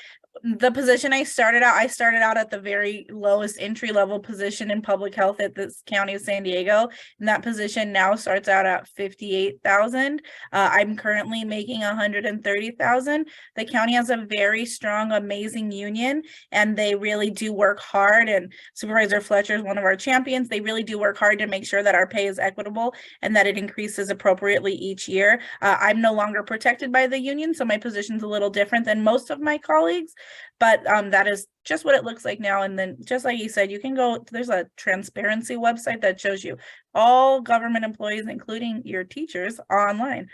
the position I started out at the very lowest entry level position in public health at this county of San Diego, and that position now starts out at 58,000. I'm currently making 130,000. The county has a very strong, amazing union, and they really do work hard. And Supervisor Fletcher is one of our champions. They really do work hard to make sure that our pay is equitable and that it increases appropriately each year. I'm no longer protected by the union, so my position's a little different than most of my colleagues. But that is just what it looks like now. And then just like you said, you can go, there's a transparency website that shows you all government employees, including your teachers, online.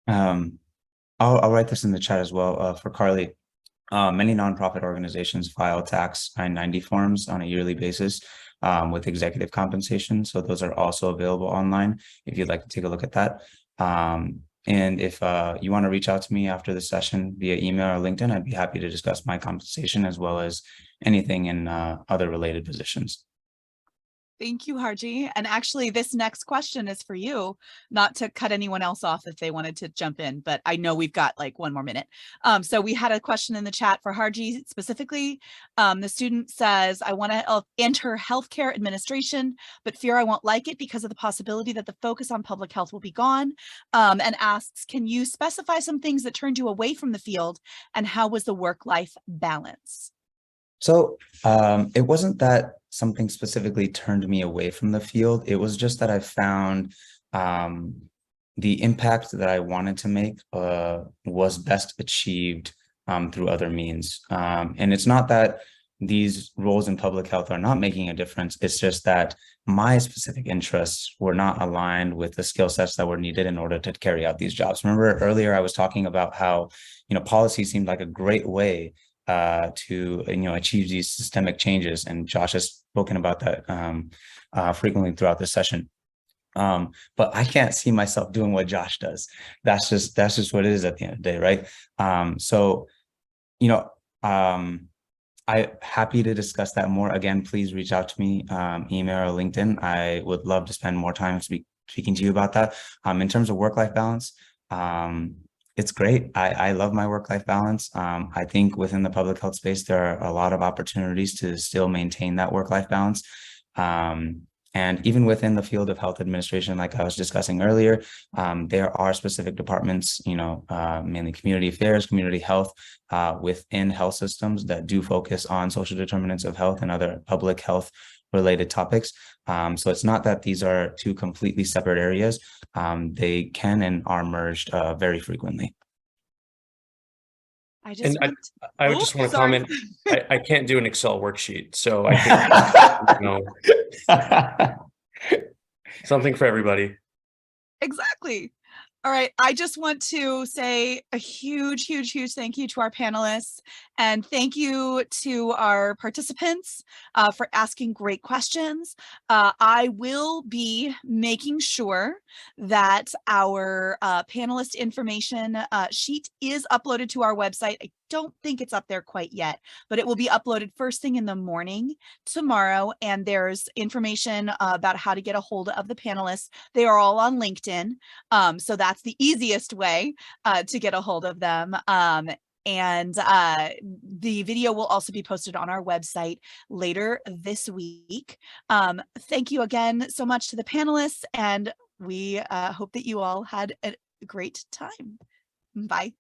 I'll write this in the chat as well for Carly. Many nonprofit organizations file tax 990 forms on a yearly basis with executive compensation. So those are also available online if you'd like to take a look at that. And if you want to reach out to me after the session via email or LinkedIn, I'd be happy to discuss my compensation as well as anything in other related positions. Thank you, Harji. And actually, this next question is for you, not to cut anyone else off if they wanted to jump in, but I know we've got like one more minute. So we had a question in the chat for Harji specifically. The student says, I want to enter healthcare administration, but fear I won't like it because of the possibility that the focus on public health will be gone, and asks, can you specify some things that turned you away from the field, and how was the work-life balance? So it wasn't that something specifically turned me away from the field. It was just that I found the impact that I wanted to make was best achieved through other means. And it's not that these roles in public health are not making a difference. It's just that my specific interests were not aligned with the skill sets that were needed in order to carry out these jobs. Remember earlier I was talking about how, policy seemed like a great way to achieve these systemic changes, and Josh has spoken about that frequently throughout this session. But I can't see myself doing what Josh does. That's just what it is at the end of the day, right? I'm happy to discuss that more. Again, please reach out to me, email or LinkedIn. I would love to spend more time speaking to you about that. In terms of work-life balance, it's great. I love my work-life balance. I think within the public health space, there are a lot of opportunities to still maintain that work-life balance. And even within the field of health administration, like I was discussing earlier, there are specific departments, mainly community affairs, community health, within health systems that do focus on social determinants of health and other public health related topics. So it's not that these are two completely separate areas. They can and are merged very frequently. I just want to comment. I can't do an Excel worksheet, so I think something for everybody. Exactly. All right. I just want to say a huge, huge, huge thank you to our panelists, and thank you to our participants for asking great questions. I will be making sure that our panelist information sheet is uploaded to our website. I don't think it's up there quite yet, but it will be uploaded first thing in the morning tomorrow. And there's information about how to get a hold of the panelists. They are all on LinkedIn. So that's the easiest way to get a hold of them. And the video will also be posted on our website later this week. Thank you again so much to the panelists, and we hope that you all had a great time. Bye.